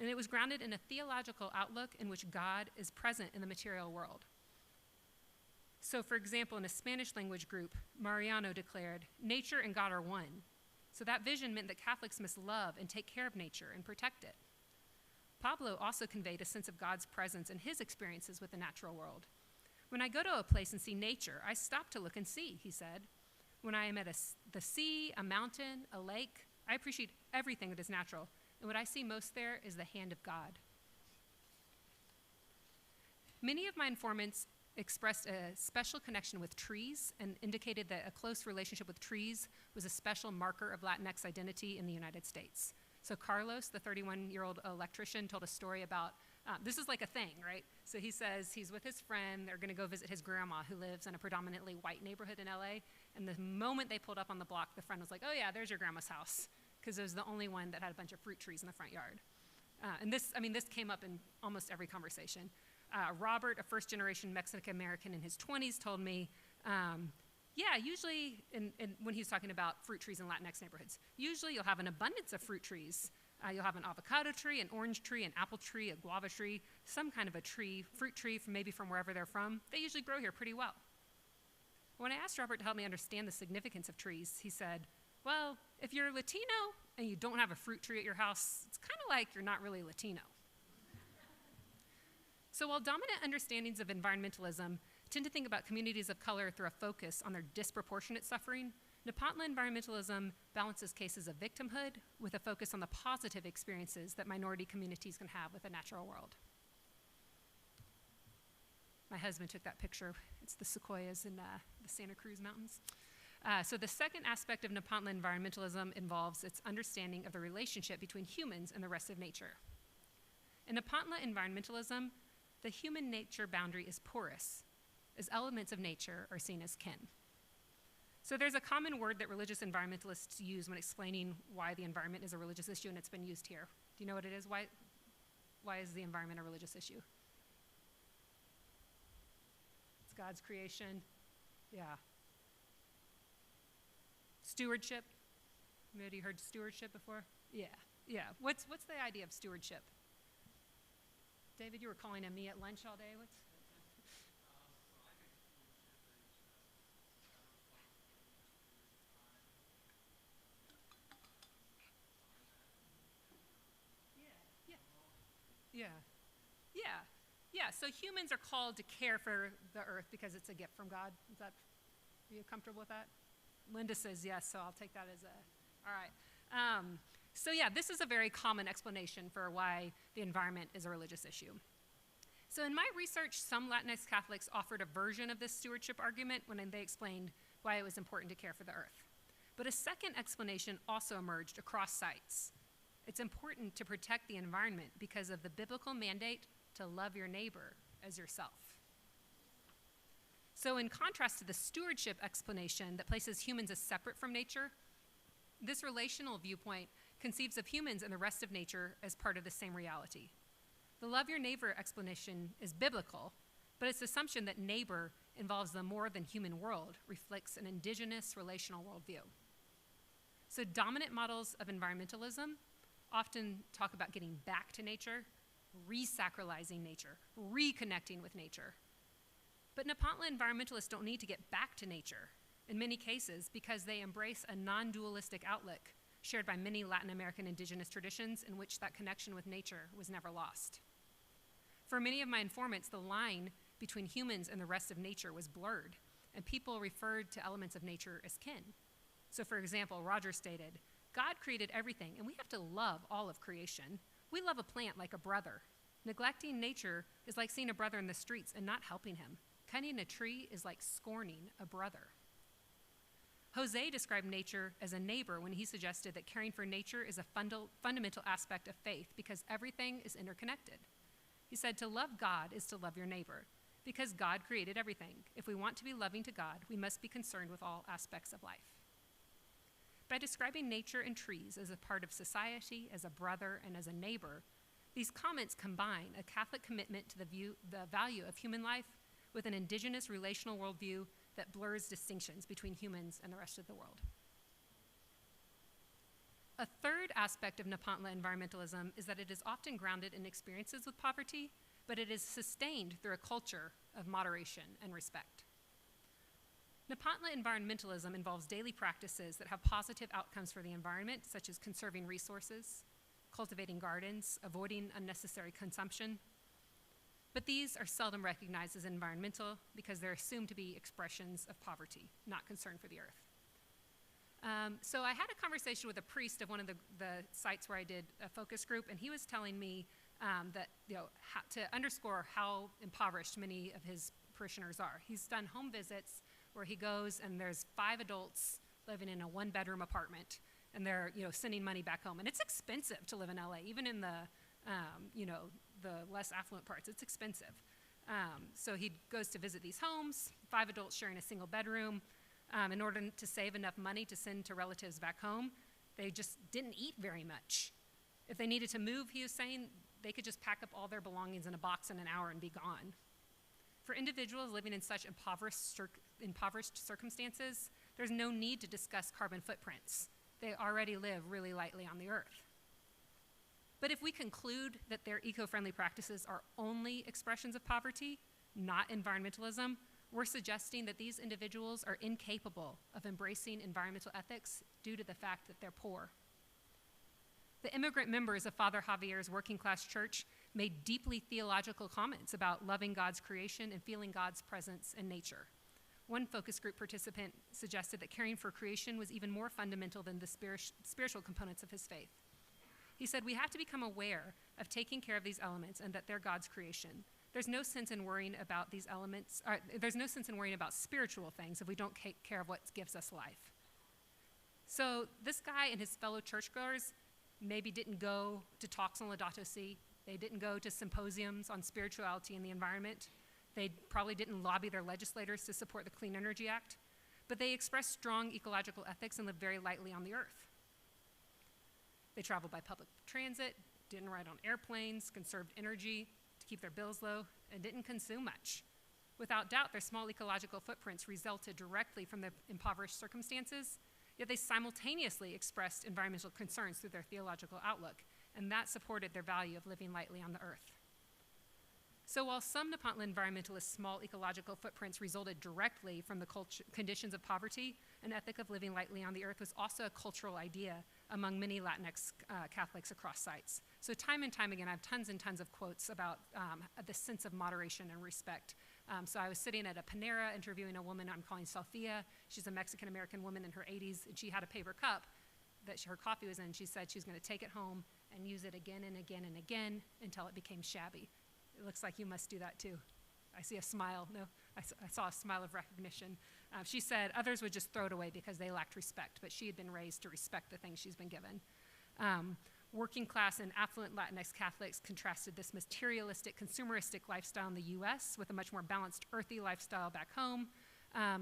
S4: And it was grounded in a theological outlook in which God is present in the material world. So, for example, in a Spanish language group, Mariano declared, nature and God are one. So that vision meant that Catholics must love and take care of nature and protect it. Pablo also conveyed a sense of God's presence in his experiences with the natural world. When I go to a place and see nature, I stop to look and see, he said. When I am at the sea, a mountain, a lake, I appreciate everything that is natural. And what I see most there is the hand of God. Many of my informants expressed a special connection with trees and indicated that a close relationship with trees was a special marker of Latinx identity in the United States. So Carlos, the 31-year-old electrician, told a story about, this is like a thing, right? So he says he's with his friend, they're gonna go visit his grandma who lives in a predominantly white neighborhood in LA, and the moment they pulled up on the block, the friend was like, oh yeah, there's your grandma's house, because it was the only one that had a bunch of fruit trees in the front yard. And this came up in almost every conversation. Robert, a first-generation Mexican-American in his 20s, told me, yeah, usually, when he was talking about fruit trees in Latinx neighborhoods, usually you'll have an abundance of fruit trees. You'll have an avocado tree, an orange tree, an apple tree, a guava tree, some kind of a tree, fruit tree, maybe from wherever they're from. They usually grow here pretty well. When I asked Robert to help me understand the significance of trees, he said, well, if you're Latino and you don't have a fruit tree at your house, it's kind of like you're not really Latino. So while dominant understandings of environmentalism tend to think about communities of color through a focus on their disproportionate suffering, Nepantla environmentalism balances cases of victimhood with a focus on the positive experiences that minority communities can have with the natural world. My husband took that picture. It's the sequoias in the Santa Cruz Mountains. So the second aspect of Nepantla environmentalism involves its understanding of the relationship between humans and the rest of nature. In Nepantla environmentalism, the human-nature boundary is porous, as elements of nature are seen as kin. So there's a common word that religious environmentalists use when explaining why the environment is a religious issue, and it's been used here. Do you know what it is? Why is the environment a religious issue? It's God's creation. Yeah. Stewardship. Anybody heard stewardship before? Yeah. What's the idea of stewardship? David, you were calling on me at lunch all day. What's? Yeah. So humans are called to care for the earth because it's a gift from God. Are you comfortable with that? Linda says yes, so I'll take that as all right. So yeah, this is a very common explanation for why the environment is a religious issue. So in my research, some Latinx Catholics offered a version of this stewardship argument when they explained why it was important to care for the earth. But a second explanation also emerged across sites. It's important to protect the environment because of the biblical mandate to love your neighbor as yourself. So in contrast to the stewardship explanation that places humans as separate from nature, this relational viewpoint conceives of humans and the rest of nature as part of the same reality. The love your neighbor explanation is biblical, but its assumption that neighbor involves the more than human world reflects an indigenous relational worldview. So dominant models of environmentalism often talk about getting back to nature, re-sacralizing nature, reconnecting with nature. But Nepantla environmentalists don't need to get back to nature, in many cases, because they embrace a non-dualistic outlook shared by many Latin American indigenous traditions in which that connection with nature was never lost. For many of my informants, the line between humans and the rest of nature was blurred, and people referred to elements of nature as kin. So for example, Roger stated, God created everything, and we have to love all of creation. We love a plant like a brother. Neglecting nature is like seeing a brother in the streets and not helping him. Cutting a tree is like scorning a brother. Jose described nature as a neighbor when he suggested that caring for nature is a fundamental aspect of faith because everything is interconnected. He said to love God is to love your neighbor because God created everything. If we want to be loving to God, we must be concerned with all aspects of life. By describing nature and trees as a part of society, as a brother, and as a neighbor, these comments combine a Catholic commitment to the value of human life with an indigenous relational worldview that blurs distinctions between humans and the rest of the world. A third aspect of Nepantla environmentalism is that it is often grounded in experiences with poverty, but it is sustained through a culture of moderation and respect. Nepantla environmentalism involves daily practices that have positive outcomes for the environment, such as conserving resources, cultivating gardens, avoiding unnecessary consumption. But these are seldom recognized as environmental because they're assumed to be expressions of poverty, not concern for the earth. So I had a conversation with a priest of one of the sites where I did a focus group, and he was telling me that to underscore how impoverished many of his parishioners are. He's done home visits where he goes and there's 5 adults living in a 1-bedroom apartment, and they're sending money back home. And it's expensive to live in LA, even in the the less affluent parts. It's expensive. So he goes to visit these homes, 5 adults sharing a single bedroom. In order to save enough money to send to relatives back home, they just didn't eat very much. If they needed to move, he was saying, they could just pack up all their belongings in a box in an hour and be gone. For individuals living in such impoverished circumstances, there's no need to discuss carbon footprints. They already live really lightly on the earth. But if we conclude that their eco-friendly practices are only expressions of poverty, not environmentalism, we're suggesting that these individuals are incapable of embracing environmental ethics due to the fact that they're poor. The immigrant members of Father Javier's working class church made deeply theological comments about loving God's creation and feeling God's presence in nature. One focus group participant suggested that caring for creation was even more fundamental than the spiritual components of his faith. He said, we have to become aware of taking care of these elements and that they're God's creation. There's no sense in worrying about these elements, there's no sense in worrying about spiritual things if we don't take care of what gives us life. So this guy and his fellow churchgoers maybe didn't go to talks on Laudato Si. They didn't go to symposiums on spirituality and the environment. They probably didn't lobby their legislators to support the Clean Energy Act, but they expressed strong ecological ethics and lived very lightly on the earth. They traveled by public transit, didn't ride on airplanes, conserved energy to keep their bills low, and didn't consume much. Without doubt, their small ecological footprints resulted directly from their impoverished circumstances, yet they simultaneously expressed environmental concerns through their theological outlook, and that supported their value of living lightly on the earth. So while some Nepantla environmentalists' small ecological footprints resulted directly from the conditions of poverty, an ethic of living lightly on the earth was also a cultural idea among many Latinx Catholics across sites. So time and time again, I have tons and tons of quotes about the sense of moderation and respect. So I was sitting at a Panera interviewing a woman I'm calling Sophia. She's a Mexican-American woman in her 80s, and she had a paper cup that her coffee was in. She said she was going to take it home and use it again and again and again until it became shabby. It looks like you must do that too. I see a smile. No, I saw a smile of recognition. She said others would just throw it away because they lacked respect, but she had been raised to respect the things she's been given. Working class and affluent Latinx Catholics contrasted this materialistic, consumeristic lifestyle in the US with a much more balanced, earthy lifestyle back home.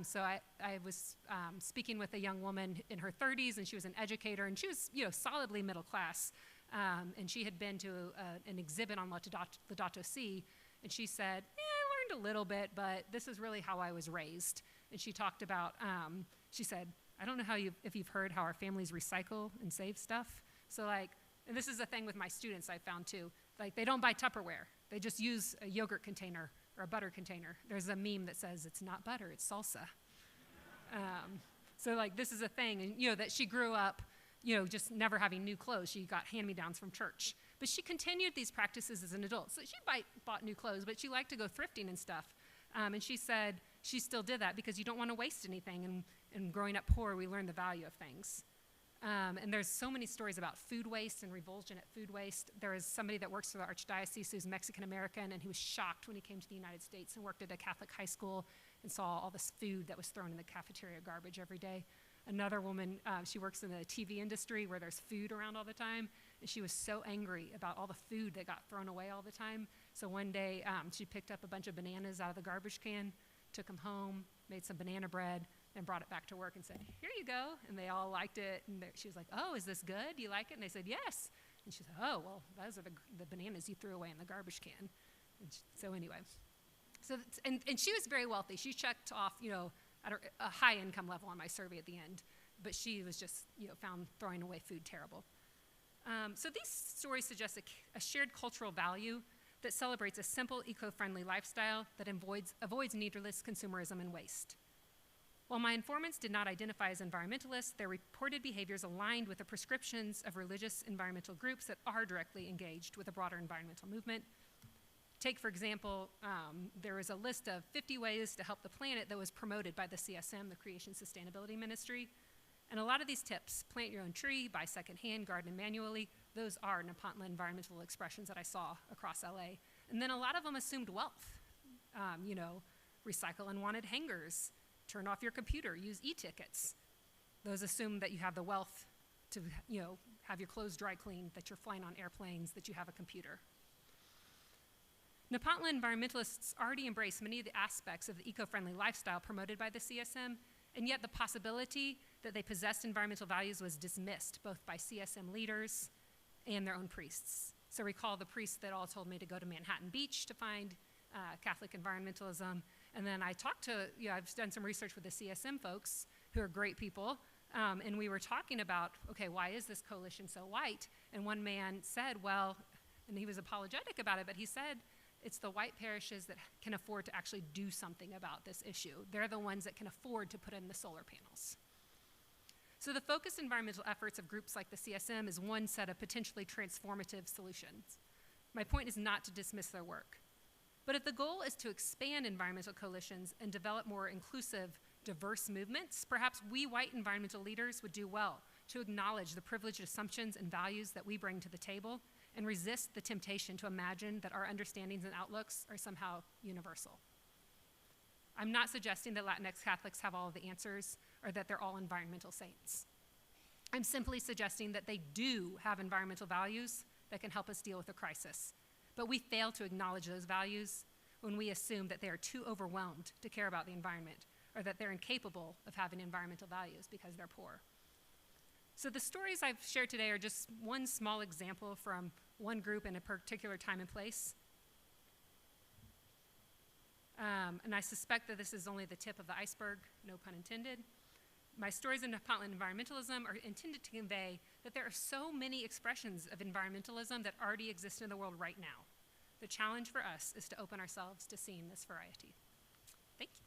S4: So I was speaking with a young woman in her 30s, and she was an educator, and she was, solidly middle class. And she had been to an exhibit on Laudato Si, and she said, I learned a little bit, but this is really how I was raised. And she talked about, she said, I don't know if you've heard how our families recycle and save stuff. So and this is a thing with my students I found too, they don't buy Tupperware. They just use a yogurt container or a butter container. There's a meme that says it's not butter, it's salsa. So this is a thing, and that she grew up, just never having new clothes. She got hand-me-downs from church. But she continued these practices as an adult. So she bought new clothes, but she liked to go thrifting and stuff. And she said she still did that because you don't want to waste anything. And growing up poor, we learn the value of things. And there's so many stories about food waste and revulsion at food waste. There is somebody that works for the Archdiocese who's Mexican-American, and he was shocked when he came to the United States and worked at a Catholic high school and saw all this food that was thrown in the cafeteria garbage every day. Another woman, she works in the TV industry where there's food around all the time, and she was so angry about all the food that got thrown away all the time. So one day, she picked up a bunch of bananas out of the garbage can, took them home, made some banana bread, and brought it back to work and said, here you go. And they all liked it. And she was like, oh, is this good? Do you like it? And they said, yes. And she said, oh, well, those are the bananas you threw away in the garbage can. So anyway, and she was very wealthy. She checked off, at a high income level on my survey at the end. But she was just, found throwing away food terrible. So these stories suggest a shared cultural value that celebrates a simple, eco-friendly lifestyle that avoids needless consumerism and waste. While my informants did not identify as environmentalists, their reported behaviors aligned with the prescriptions of religious environmental groups that are directly engaged with the broader environmental movement. Take, for example, there is a list of 50 ways to help the planet that was promoted by the CSM, the Creation Sustainability Ministry. And a lot of these tips, plant your own tree, buy secondhand, garden manually, those are Nepantla environmental expressions that I saw across LA. And then a lot of them assumed wealth. Recycle unwanted hangers, turn off your computer, use e-tickets. Those assume that you have the wealth to, have your clothes dry cleaned, that you're flying on airplanes, that you have a computer. Nepantla environmentalists already embrace many of the aspects of the eco-friendly lifestyle promoted by the CSM, and yet the possibility that they possessed environmental values was dismissed both by CSM leaders and their own priests. So recall the priests that all told me to go to Manhattan Beach to find Catholic environmentalism. And then I talked to, I've done some research with the CSM folks who are great people. And we were talking about, okay, why is this coalition so white? And one man said, well, and he was apologetic about it, but he said, it's the white parishes that can afford to actually do something about this issue. They're the ones that can afford to put in the solar panels. So the focused environmental efforts of groups like the CSM is one set of potentially transformative solutions. My point is not to dismiss their work. But if the goal is to expand environmental coalitions and develop more inclusive, diverse movements, perhaps we white environmental leaders would do well to acknowledge the privileged assumptions and values that we bring to the table and resist the temptation to imagine that our understandings and outlooks are somehow universal. I'm not suggesting that Latinx Catholics have all of the answers or that they're all environmental saints. I'm simply suggesting that they do have environmental values that can help us deal with the crisis. But we fail to acknowledge those values when we assume that they are too overwhelmed to care about the environment or that they're incapable of having environmental values because they're poor. So the stories I've shared today are just one small example from one group in a particular time and place. And I suspect that this is only the tip of the iceberg, no pun intended. My stories in Nepantla environmentalism are intended to convey that there are so many expressions of environmentalism that already exist in the world right now. The challenge for us is to open ourselves to seeing this variety. Thank you.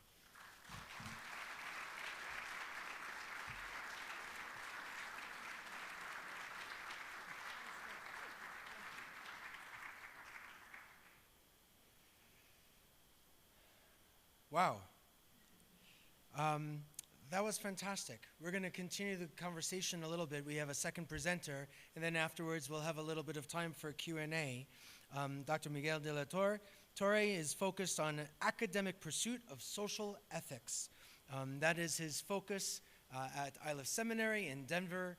S1: Wow. That was fantastic. We're going to continue the conversation a little bit. We have a second presenter, and then afterwards we'll have a little bit of time for Q&A. Dr. Miguel de la Torre is focused on academic pursuit of social ethics. That is his focus at Iliff Seminary in Denver,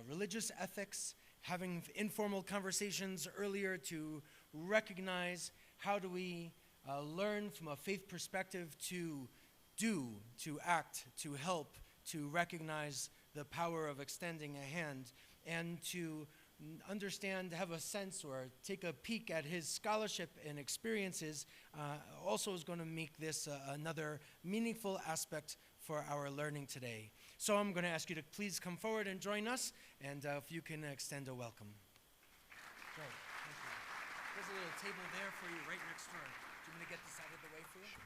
S1: religious ethics, having informal conversations earlier to recognize how do we learn from a faith perspective to do, to act, to help, to recognize the power of extending a hand, and to understand, have a sense, or take a peek at his scholarship and experiences also is going to make this another meaningful aspect for our learning today. So I'm going to ask you to please come forward and join us, and if you can extend a welcome. Great, thank you. There's a little table there for you right next door. Do you want me to get this out of the way for you?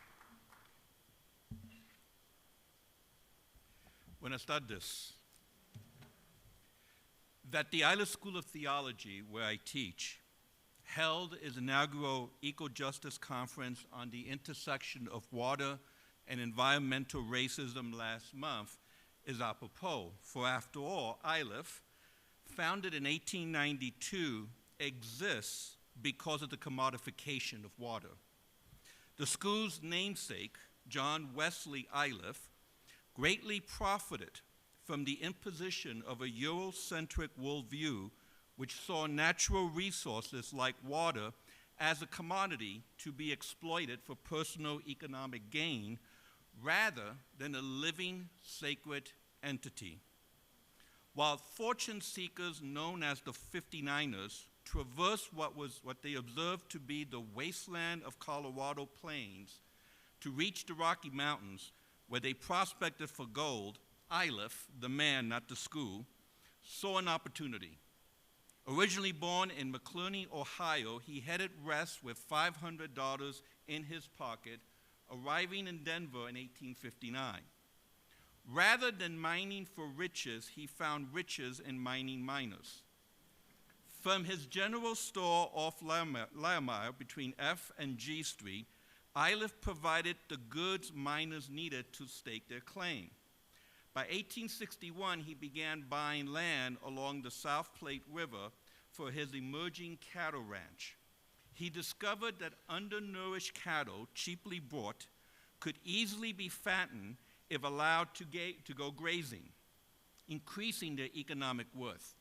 S5: Buenas tardes. That the Isla School of Theology, where I teach, held its inaugural Eco-Justice Conference on the intersection of water and environmental racism last month is apropos, for after all, ILIF, founded in 1892, exists because of the commodification of water. The school's namesake, John Wesley Iliff, greatly profited from the imposition of a Eurocentric worldview which saw natural resources like water as a commodity to be exploited for personal economic gain rather than a living, sacred entity. While fortune seekers known as the 59ers traversed what they observed to be the wasteland of Colorado plains to reach the Rocky Mountains, where they prospected for gold, Iliff, the man, not the school, saw an opportunity. Originally born in McClerney, Ohio, he headed west with $500 in his pocket, arriving in Denver in 1859. Rather than mining for riches, he found riches in mining miners. From his general store off Larimer between F and G Street, Iliff provided the goods miners needed to stake their claim. By 1861, he began buying land along the South Platte River for his emerging cattle ranch. He discovered that undernourished cattle, cheaply bought, could easily be fattened if allowed to go grazing, increasing their economic worth.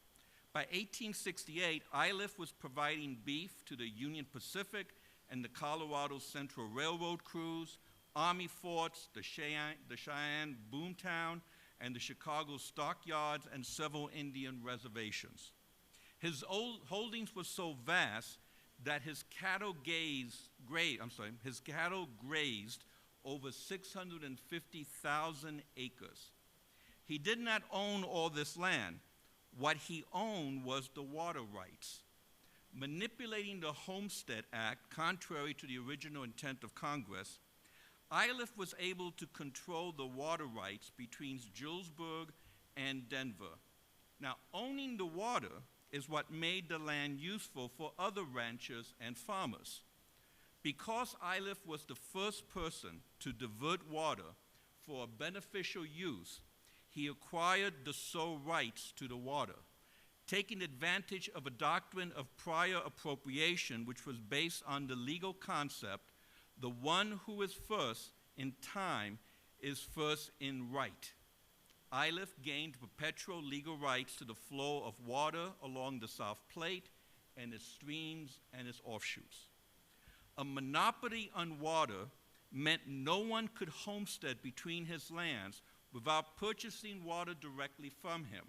S5: By 1868, Iliff was providing beef to the Union Pacific and the Colorado Central Railroad crews, Army forts, the Cheyenne Boomtown, and the Chicago stockyards, and several Indian reservations. His holdings were so vast that his cattle grazed over 650,000 acres. He did not own all this land. What he owned was the water rights. Manipulating the Homestead Act, contrary to the original intent of Congress, Iliff was able to control the water rights between Julesburg and Denver. Now, owning the water is what made the land useful for other ranchers and farmers. Because Iliff was the first person to divert water for a beneficial use, he acquired the sole rights to the water, taking advantage of a doctrine of prior appropriation which was based on the legal concept, the one who is first in time is first in right. Iliff gained perpetual legal rights to the flow of water along the South Platte and its streams and its offshoots. A monopoly on water meant no one could homestead between his lands without purchasing water directly from him.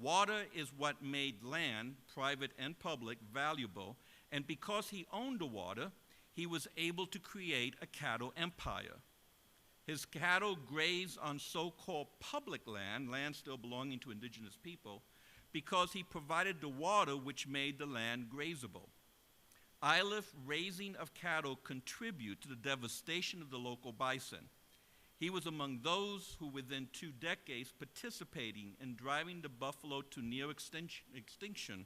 S5: Water is what made land, private and public, valuable, and because he owned the water, he was able to create a cattle empire. His cattle grazed on so-called public land still belonging to indigenous people, because he provided the water which made the land grazable. Iliff raising of cattle contribute to the devastation of the local bison. He was among those who within 2 decades participating in driving the buffalo to near extinction,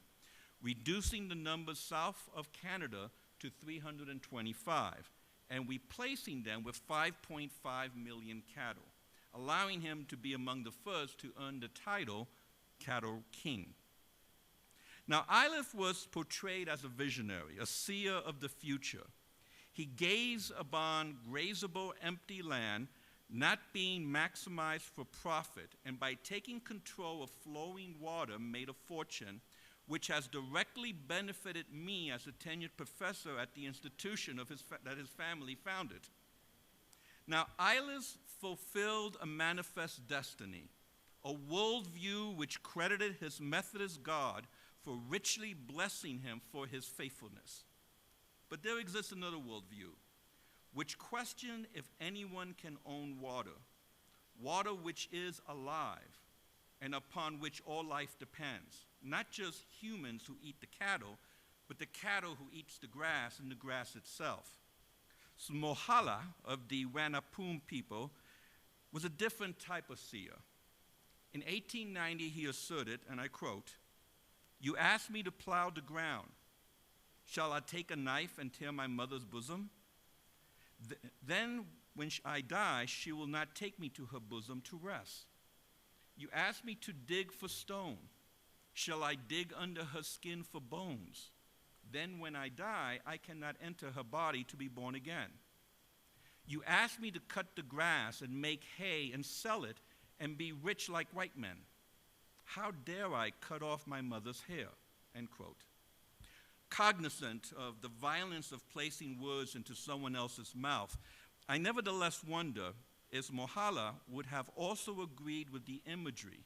S5: reducing the numbers south of Canada to 325, and replacing them with 5.5 million cattle, allowing him to be among the first to earn the title Cattle King. Now, Iliff was portrayed as a visionary, a seer of the future. He gazed upon grazable empty land not being maximized for profit, and by taking control of flowing water made a fortune, which has directly benefited me as a tenured professor at the institution that his family founded. Now, Eilers fulfilled a manifest destiny, a worldview which credited his Methodist God for richly blessing him for his faithfulness. But there exists another worldview, which questioned if anyone can own water, water which is alive and upon which all life depends, not just humans who eat the cattle, but the cattle who eats the grass and the grass itself. Smohala of the Wanapum people was a different type of seer. In 1890, he asserted, and I quote, "You ask me to plow the ground. Shall I take a knife and tear my mother's bosom? Then when I die, she will not take me to her bosom to rest. You ask me to dig for stone. Shall I dig under her skin for bones? Then when I die, I cannot enter her body to be born again. You ask me to cut the grass and make hay and sell it and be rich like white men. How dare I cut off my mother's hair?" End quote. Cognizant of the violence of placing words into someone else's mouth, I nevertheless wonder if Mohala would have also agreed with the imagery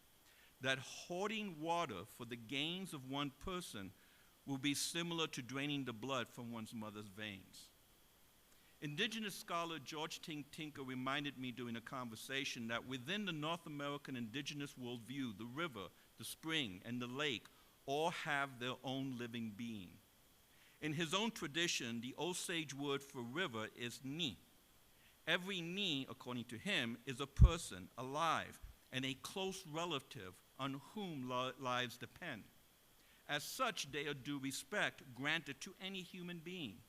S5: that hoarding water for the gains of one person will be similar to draining the blood from one's mother's veins. Indigenous scholar George Tinker reminded me during a conversation that within the North American indigenous worldview, the river, the spring, and the lake all have their own living being. In his own tradition, the Osage word for river is ni. Every ni, according to him, is a person, alive, and a close relative on whom lives depend. As such, they are due respect granted to any human being.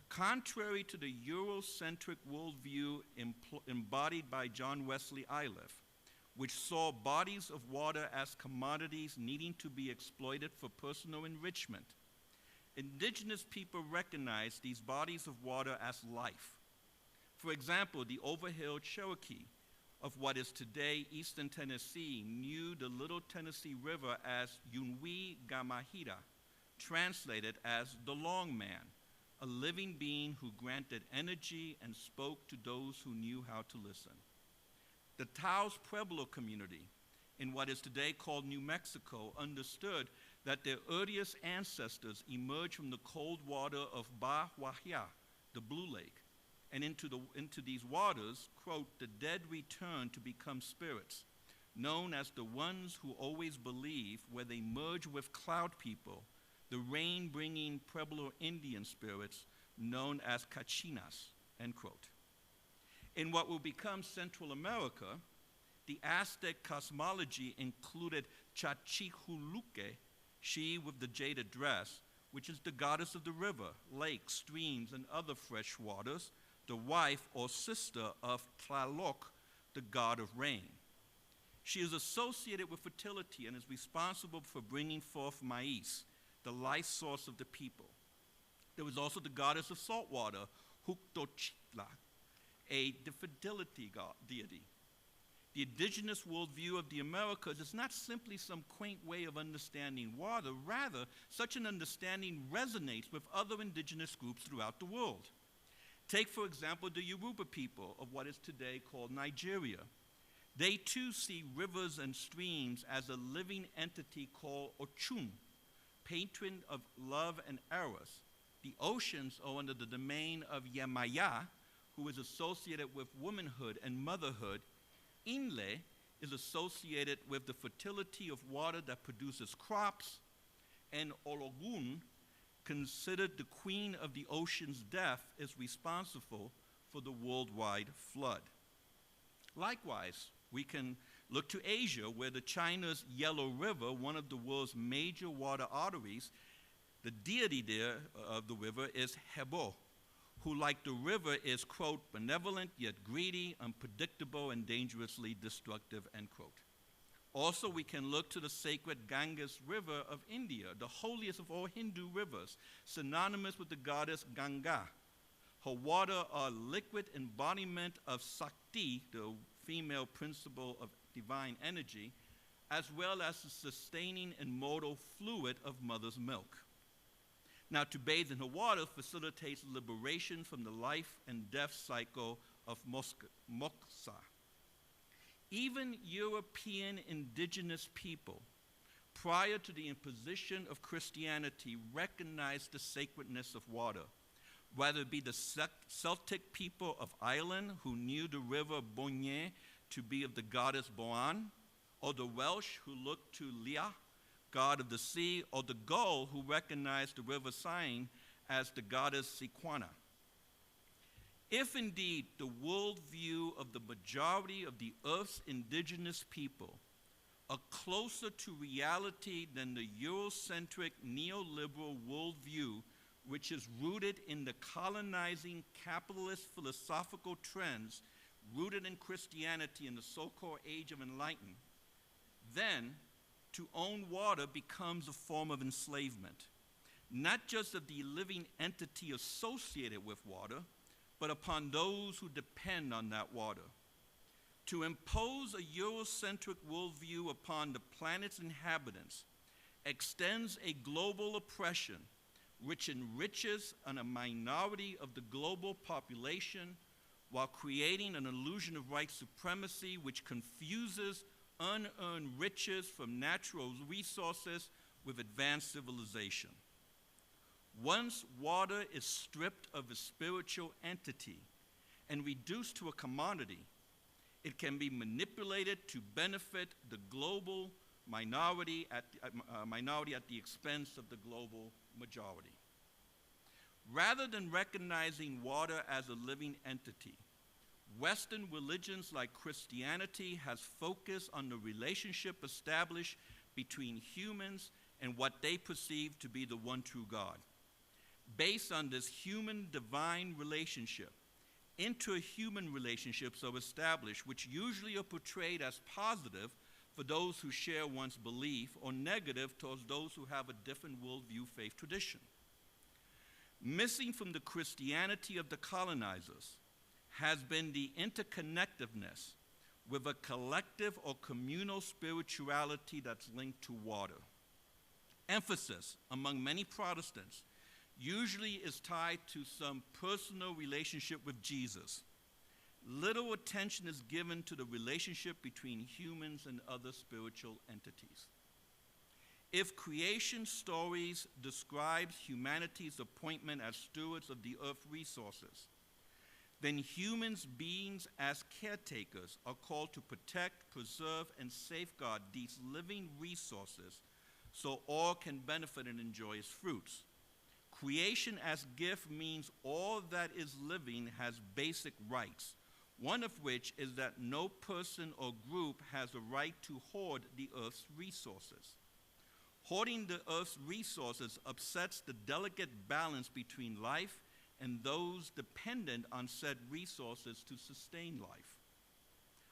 S5: Contrary to the Eurocentric worldview embodied by John Wesley Iliff, which saw bodies of water as commodities needing to be exploited for personal enrichment, indigenous people recognize these bodies of water as life. For example, the Overhill Cherokee of what is today eastern Tennessee knew the Little Tennessee River as Yunwi Gamahira, translated as the Long Man, a living being who granted energy and spoke to those who knew how to listen. The Taos Pueblo community, in what is today called New Mexico, understood that their earliest ancestors emerged from the cold water of Bahwahia, the Blue Lake, and into these waters, quote, the dead return to become spirits, known as the ones who always believe, where they merge with cloud people, the rain-bringing Pueblo Indian spirits known as Cachinas, end quote. In what will become Central America, the Aztec cosmology included Chachihuluke, she with the jaded dress, which is the goddess of the river, lakes, streams, and other fresh waters, the wife or sister of Tlaloc, the god of rain. She is associated with fertility and is responsible for bringing forth maize, the life source of the people. There was also the goddess of salt water, Huctochitla, the fertility deity. The indigenous worldview of the Americas is not simply some quaint way of understanding water. Rather, such an understanding resonates with other indigenous groups throughout the world. Take, for example, the Yoruba people of what is today called Nigeria. They too see rivers and streams as a living entity called Ochun, patron of love and eros. The oceans are under the domain of Yemaya, who is associated with womanhood and motherhood. Inle is associated with the fertility of water that produces crops, and Ologun, considered the queen of the ocean's death, is responsible for the worldwide flood. Likewise, we can look to Asia, where the China's Yellow River, one of the world's major water arteries, the deity there of the river is Hebo, who, like the river, is, quote, benevolent yet greedy, unpredictable, and dangerously destructive, end quote. Also, we can look to the sacred Ganges River of India, the holiest of all Hindu rivers, synonymous with the goddess Ganga. Her water are liquid embodiment of Sakti, the female principle of divine energy, as well as the sustaining and modal fluid of mother's milk. Now, to bathe in her water facilitates liberation from the life and death cycle of Moksha. Even European indigenous people, prior to the imposition of Christianity, recognized the sacredness of water, whether it be the Celtic people of Ireland who knew the river Boyne to be of the goddess Boan, or the Welsh who looked to Lea, god of the sea, or the Gaul who recognized the river Seine as the goddess Sequana. If indeed the worldview of the majority of the Earth's indigenous people are closer to reality than the Eurocentric neoliberal worldview, which is rooted in the colonizing capitalist philosophical trends rooted in Christianity in the so-called Age of Enlightenment, then to own water becomes a form of enslavement, not just of the living entity associated with water, but upon those who depend on that water. To impose a Eurocentric worldview upon the planet's inhabitants extends a global oppression which enriches on a minority of the global population while creating an illusion of white supremacy which confuses unearned riches from natural resources with advanced civilization. Once water is stripped of its spiritual entity and reduced to a commodity, it can be manipulated to benefit the global minority at the expense of the global majority. Rather than recognizing water as a living entity, Western religions like Christianity has focused on the relationship established between humans and what they perceive to be the one true God. Based on this human-divine relationship, interhuman relationships are established, which usually are portrayed as positive for those who share one's belief or negative towards those who have a different worldview, faith, tradition. Missing from the Christianity of the colonizers has been the interconnectedness with a collective or communal spirituality that's linked to water. Emphasis among many Protestants usually is tied to some personal relationship with Jesus. Little attention is given to the relationship between humans and other spiritual entities. If creation stories describes humanity's appointment as stewards of the earth's resources, then humans, beings as caretakers, are called to protect, preserve, and safeguard these living resources so all can benefit and enjoy its fruits. Creation as gift means all that is living has basic rights, one of which is that no person or group has a right to hoard the earth's resources. Hoarding the earth's resources upsets the delicate balance between life and those dependent on said resources to sustain life.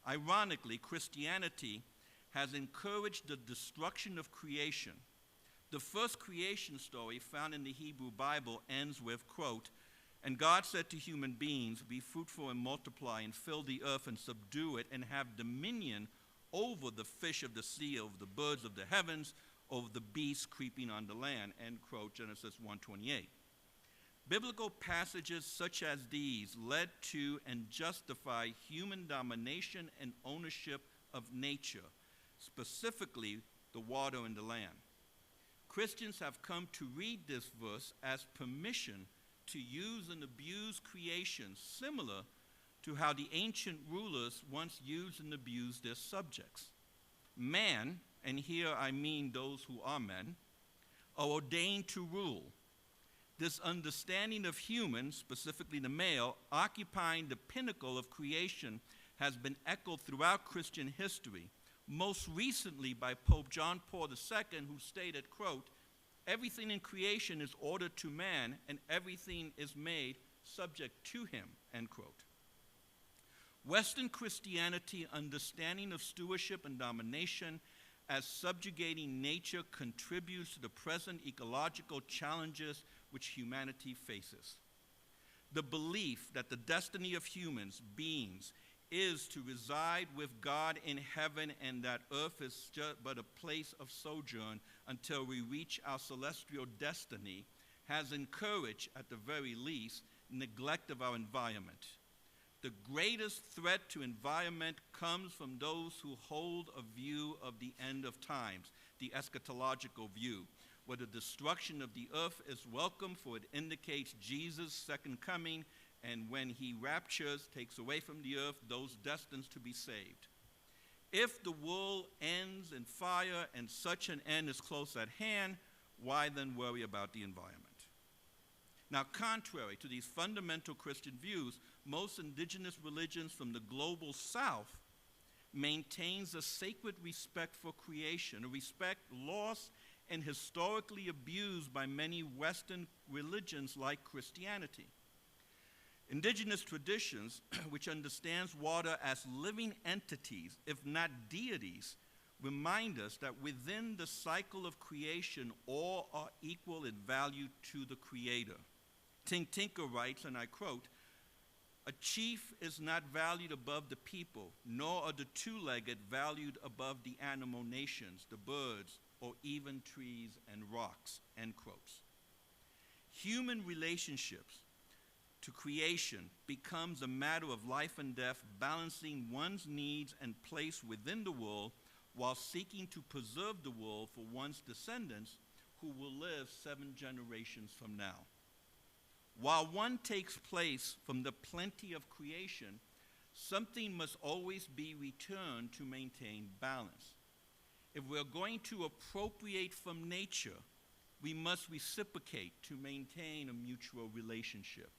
S5: Ironically, Christianity has encouraged the destruction of creation. The first creation story found in the Hebrew Bible ends with, quote, "And God said to human beings, be fruitful and multiply and fill the earth and subdue it and have dominion over the fish of the sea, over the birds of the heavens, over the beasts creeping on the land," end quote, Genesis 1:28. Biblical passages such as these led to and justify human domination and ownership of nature, specifically the water and the land. Christians have come to read this verse as permission to use and abuse creation, similar to how the ancient rulers once used and abused their subjects. Man, and here I mean those who are men, are ordained to rule. This understanding of humans, specifically the male, occupying the pinnacle of creation has been echoed throughout Christian history, most recently by Pope John Paul II, who stated, quote, "Everything in creation is ordered to man, and everything is made subject to him," end quote. Western Christianity understanding of stewardship and domination as subjugating nature contributes to the present ecological challenges which humanity faces. The belief that the destiny of humans, beings, is to reside with God in heaven and that earth is but a place of sojourn until we reach our celestial destiny has encouraged, at the very least, neglect of our environment. The greatest threat to environment comes from those who hold a view of the end of times, the eschatological view, where the destruction of the earth is welcome, for it indicates Jesus' second coming, and when he raptures, takes away from the earth those destined to be saved. If the world ends in fire and such an end is close at hand, why then worry about the environment? Now, contrary to these fundamental Christian views, most indigenous religions from the global south maintains a sacred respect for creation, a respect lost and historically abused by many Western religions like Christianity. Indigenous traditions, which understands water as living entities, if not deities, remind us that within the cycle of creation, all are equal in value to the Creator. Tinker writes, and I quote, "A chief is not valued above the people, nor are the two-legged valued above the animal nations, the birds, or even trees and rocks," end quotes. Human relationships to creation becomes a matter of life and death, balancing one's needs and place within the world while seeking to preserve the world for one's descendants who will live 7 generations from now. While one takes place from the plenty of creation, something must always be returned to maintain balance. If we're going to appropriate from nature, we must reciprocate to maintain a mutual relationship.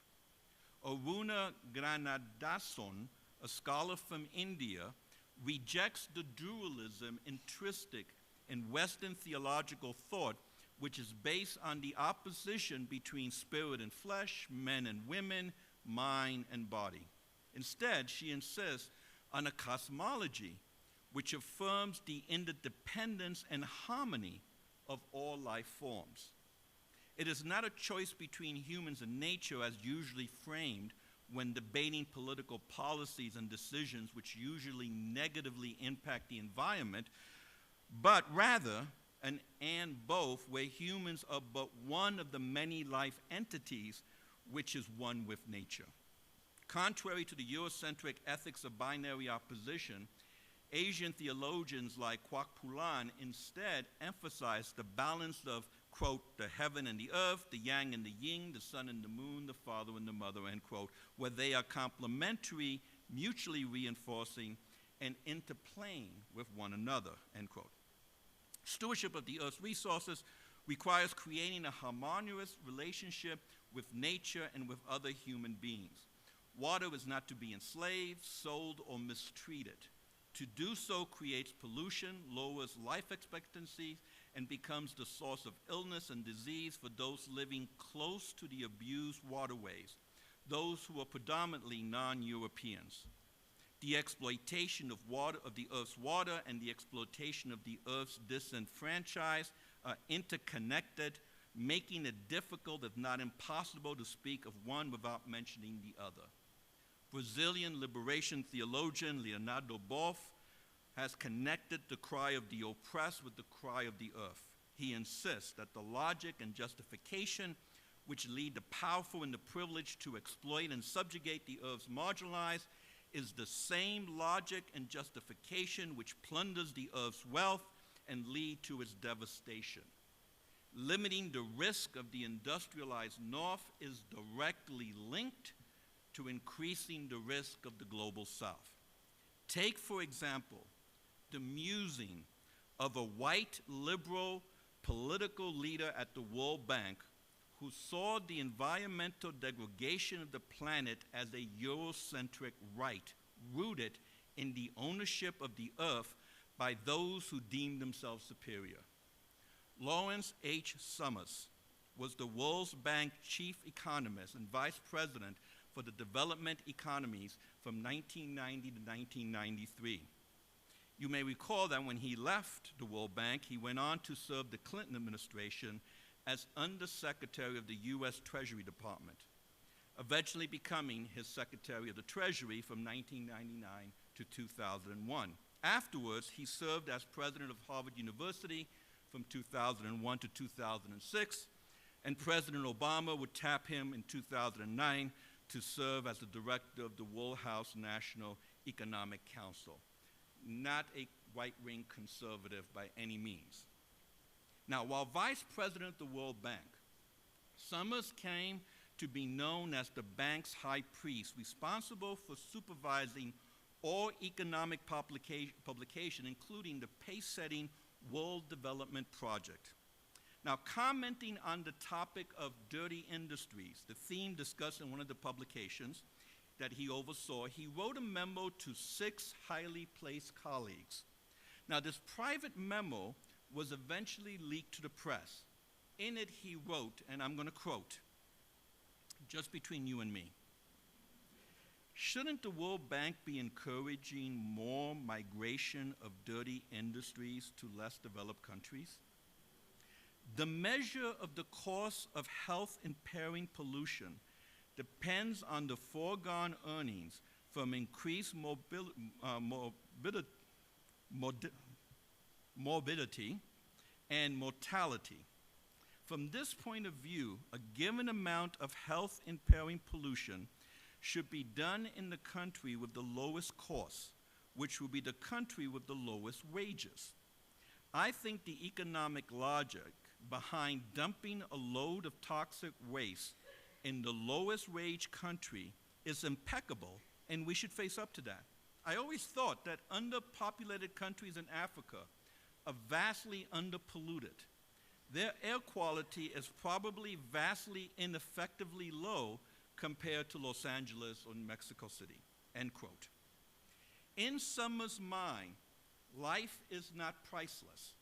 S5: Aruna Granadason, a scholar from India, rejects the dualism intrinsic in Western theological thought, which is based on the opposition between spirit and flesh, men and women, mind and body. Instead, she insists on a cosmology which affirms the interdependence and harmony of all life forms. It is not a choice between humans and nature as usually framed when debating political policies and decisions which usually negatively impact the environment, but rather an and both, where humans are but one of the many life entities which is one with nature. Contrary to the Eurocentric ethics of binary opposition, Asian theologians like Kwak Pulan instead emphasize the balance of, quote, the heaven and the earth, the yang and the yin, the sun and the moon, the father and the mother, end quote, where they are complementary, mutually reinforcing, and interplaying with one another, end quote. Stewardship of the earth's resources requires creating a harmonious relationship with nature and with other human beings. Water is not to be enslaved, sold, or mistreated. To do so creates pollution, lowers life expectancy, and becomes the source of illness and disease for those living close to the abused waterways, those who are predominantly non-Europeans. The exploitation of the earth's water and the exploitation of the earth's disenfranchised are interconnected, making it difficult, if not impossible, to speak of one without mentioning the other. Brazilian liberation theologian Leonardo Boff has connected the cry of the oppressed with the cry of the earth. He insists that the logic and justification which lead the powerful and the privileged to exploit and subjugate the earth's marginalized is the same logic and justification which plunders the earth's wealth and lead to its devastation. Limiting the risk of the industrialized North is directly linked to increasing the risk of the global South. Take, for example, the musing of a white liberal political leader at the World Bank who saw the environmental degradation of the planet as a Eurocentric right rooted in the ownership of the earth by those who deemed themselves superior. Lawrence H. Summers was the World Bank chief economist and vice president for the development economies from 1990 to 1993. You may recall that when he left the World Bank, he went on to serve the Clinton administration as Undersecretary of the U.S. Treasury Department, eventually becoming his Secretary of the Treasury from 1999 to 2001. Afterwards, he served as president of Harvard University from 2001 to 2006, and President Obama would tap him in 2009 to serve as the director of the Wool House National Economic Council. Not a right-wing conservative by any means. Now, while vice president of the World Bank, Summers came to be known as the bank's high priest, responsible for supervising all economic publication, including the pace-setting World Development Project. Now, commenting on the topic of dirty industries, the theme discussed in one of the publications that he oversaw, he wrote a memo to 6 highly placed colleagues. Now, this private memo was eventually leaked to the press. In it, he wrote, and I'm going to quote, just between you and me, "Shouldn't the World Bank be encouraging more migration of dirty industries to less developed countries? The measure of the cost of health-impairing pollution depends on the foregone earnings from increased morbidity and mortality. From this point of view, a given amount of health-impairing pollution should be done in the country with the lowest costs, which will be the country with the lowest wages. I think the economic logic behind dumping a load of toxic waste in the lowest wage country is impeccable, and we should face up to that. I always thought that underpopulated countries in Africa are vastly underpolluted. Their air quality is probably vastly ineffectively low compared to Los Angeles or Mexico City," end quote. In Summers' mind, life is not priceless.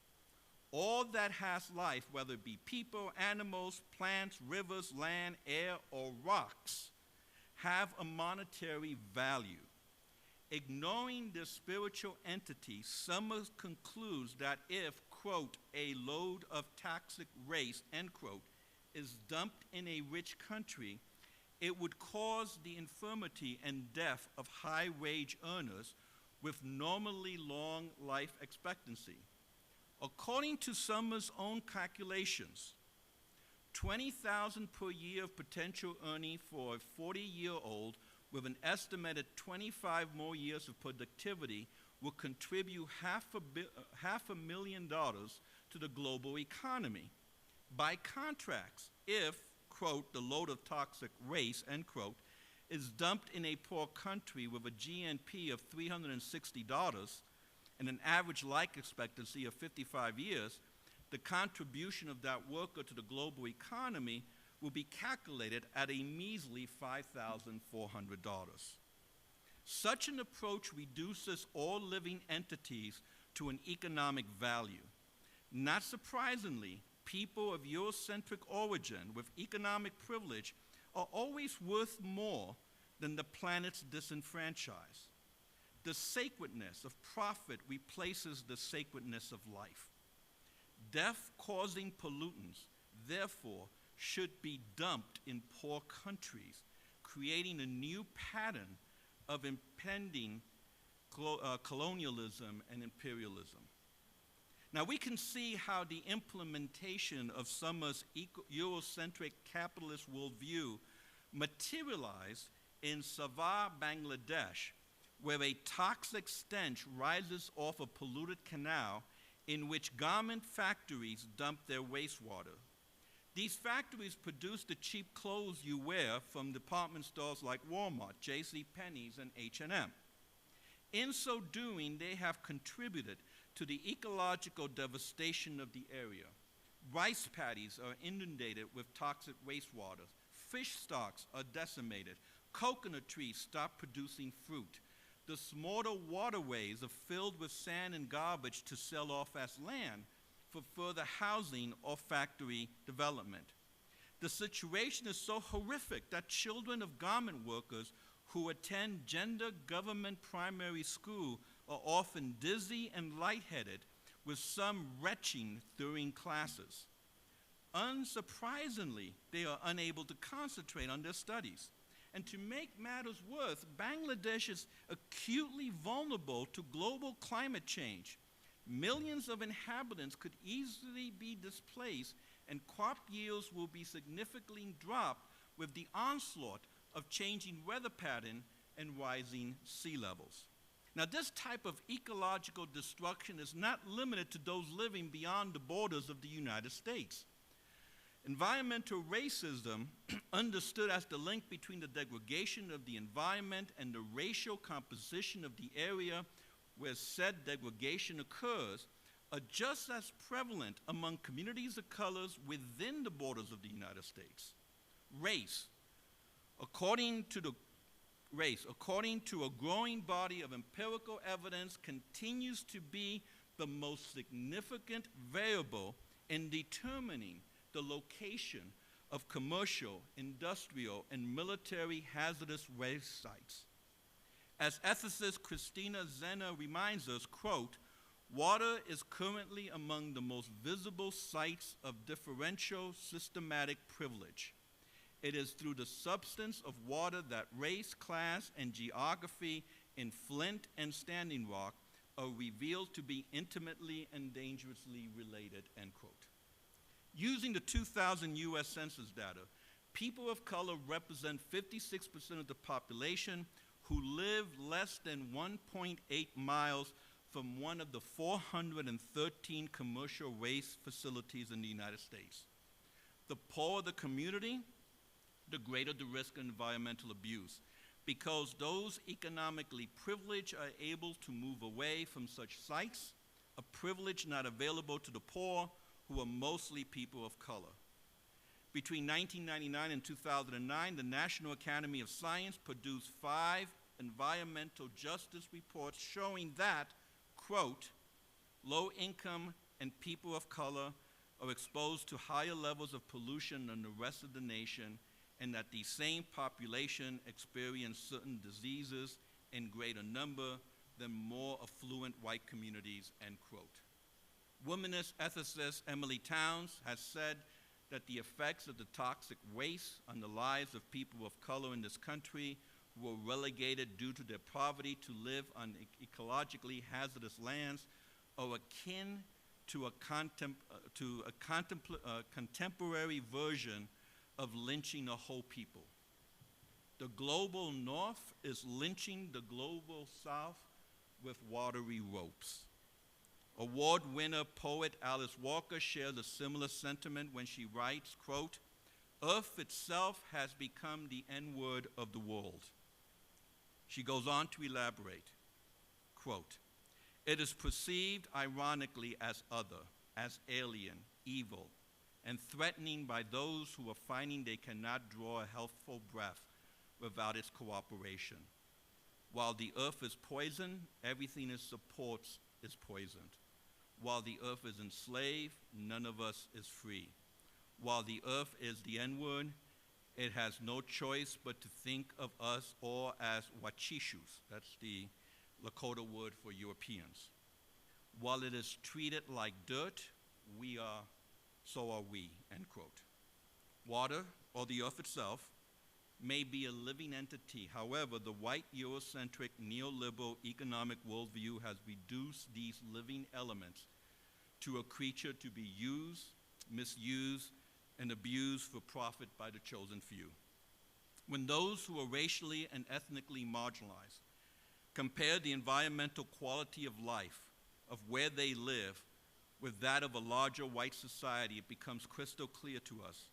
S5: All that has life, whether it be people, animals, plants, rivers, land, air, or rocks, have a monetary value. Ignoring this spiritual entity, Summers concludes that if, quote, "a load of toxic waste," end quote, is dumped in a rich country, it would cause the infirmity and death of high-wage earners with normally long life expectancy. According to Summers' own calculations, $20,000 per year of potential earning for a 40-year-old with an estimated 25 more years of productivity will contribute $500,000 to the global economy. By contrast, if, quote, "the load of toxic waste," end quote, is dumped in a poor country with a GNP of $360 and an average life expectancy of 55 years, the contribution of that worker to the global economy will be calculated at a measly $5,400. Such an approach reduces all living entities to an economic value. Not surprisingly, people of Eurocentric origin with economic privilege are always worth more than the planet's disenfranchised. The sacredness of profit replaces the sacredness of life. Death-causing pollutants, therefore, should be dumped in poor countries, creating a new pattern of impending colonialism and imperialism. Now, we can see how the implementation of Summers' Eurocentric capitalist worldview materialized in Savar, Bangladesh, where a toxic stench rises off a polluted canal in which garment factories dump their wastewater. These factories produce the cheap clothes you wear from department stores like Walmart, JCPenney's, and H&M. In so doing, they have contributed to the ecological devastation of the area. Rice paddies are inundated with toxic wastewater. Fish stocks are decimated. Coconut trees stop producing fruit. The smaller waterways are filled with sand and garbage to sell off as land for further housing or factory development. The situation is so horrific that children of garment workers who attend gender government primary school are often dizzy and lightheaded, with some retching during classes. Unsurprisingly, they are unable to concentrate on their studies. And to make matters worse, Bangladesh is acutely vulnerable to global climate change. Millions of inhabitants could easily be displaced, and crop yields will be significantly dropped with the onslaught of changing weather pattern and rising sea levels. Now, this type of ecological destruction is not limited to those living beyond the borders of the United States. Environmental racism, understood as the link between the degradation of the environment and the racial composition of the area where said degradation occurs, are just as prevalent among communities of colors within the borders of the United States. According to a growing body of empirical evidence, continues to be the most significant variable in determining the location of commercial, industrial, and military hazardous waste sites. As ethicist Christina Zenner reminds us, quote, water is currently among the most visible sites of differential systematic privilege. It is through the substance of water that race, class, and geography in Flint and Standing Rock are revealed to be intimately and dangerously related, end quote. Using the 2000 US Census data, people of color represent 56% of the population who live less than 1.8 miles from one of the 413 commercial waste facilities in the United States. The poorer the community, the greater the risk of environmental abuse, because those economically privileged are able to move away from such sites, a privilege not available to the poor, who are mostly people of color. Between 1999 and 2009, the National Academy of Science produced 5 environmental justice reports showing that, quote, low income and people of color are exposed to higher levels of pollution than the rest of the nation, and that the same population experience certain diseases in greater number than more affluent white communities, end quote. Womanist ethicist Emily Towns has said that the effects of the toxic waste on the lives of people of color in this country who were relegated due to their poverty to live on ecologically hazardous lands are akin to a contemporary version of lynching a whole people. The global north is lynching the global south with watery ropes. Award winner poet Alice Walker shares a similar sentiment when she writes, quote, Earth itself has become the N-word of the world. She goes on to elaborate, quote, it is perceived ironically as other, as alien, evil, and threatening by those who are finding they cannot draw a healthful breath without its cooperation. While the earth is poisoned, everything it supports is poisoned. While the earth is enslaved, none of us is free. While the earth is the N-word, it has no choice but to think of us all as wachishus. That's the Lakota word for Europeans. While it is treated like dirt, so are we, end quote. Water, or the earth itself, may be a living entity. However, the white Eurocentric neoliberal economic worldview has reduced these living elements to a creature to be used, misused, and abused for profit by the chosen few. When those who are racially and ethnically marginalized compare the environmental quality of life of where they live with that of a larger white society, it becomes crystal clear to us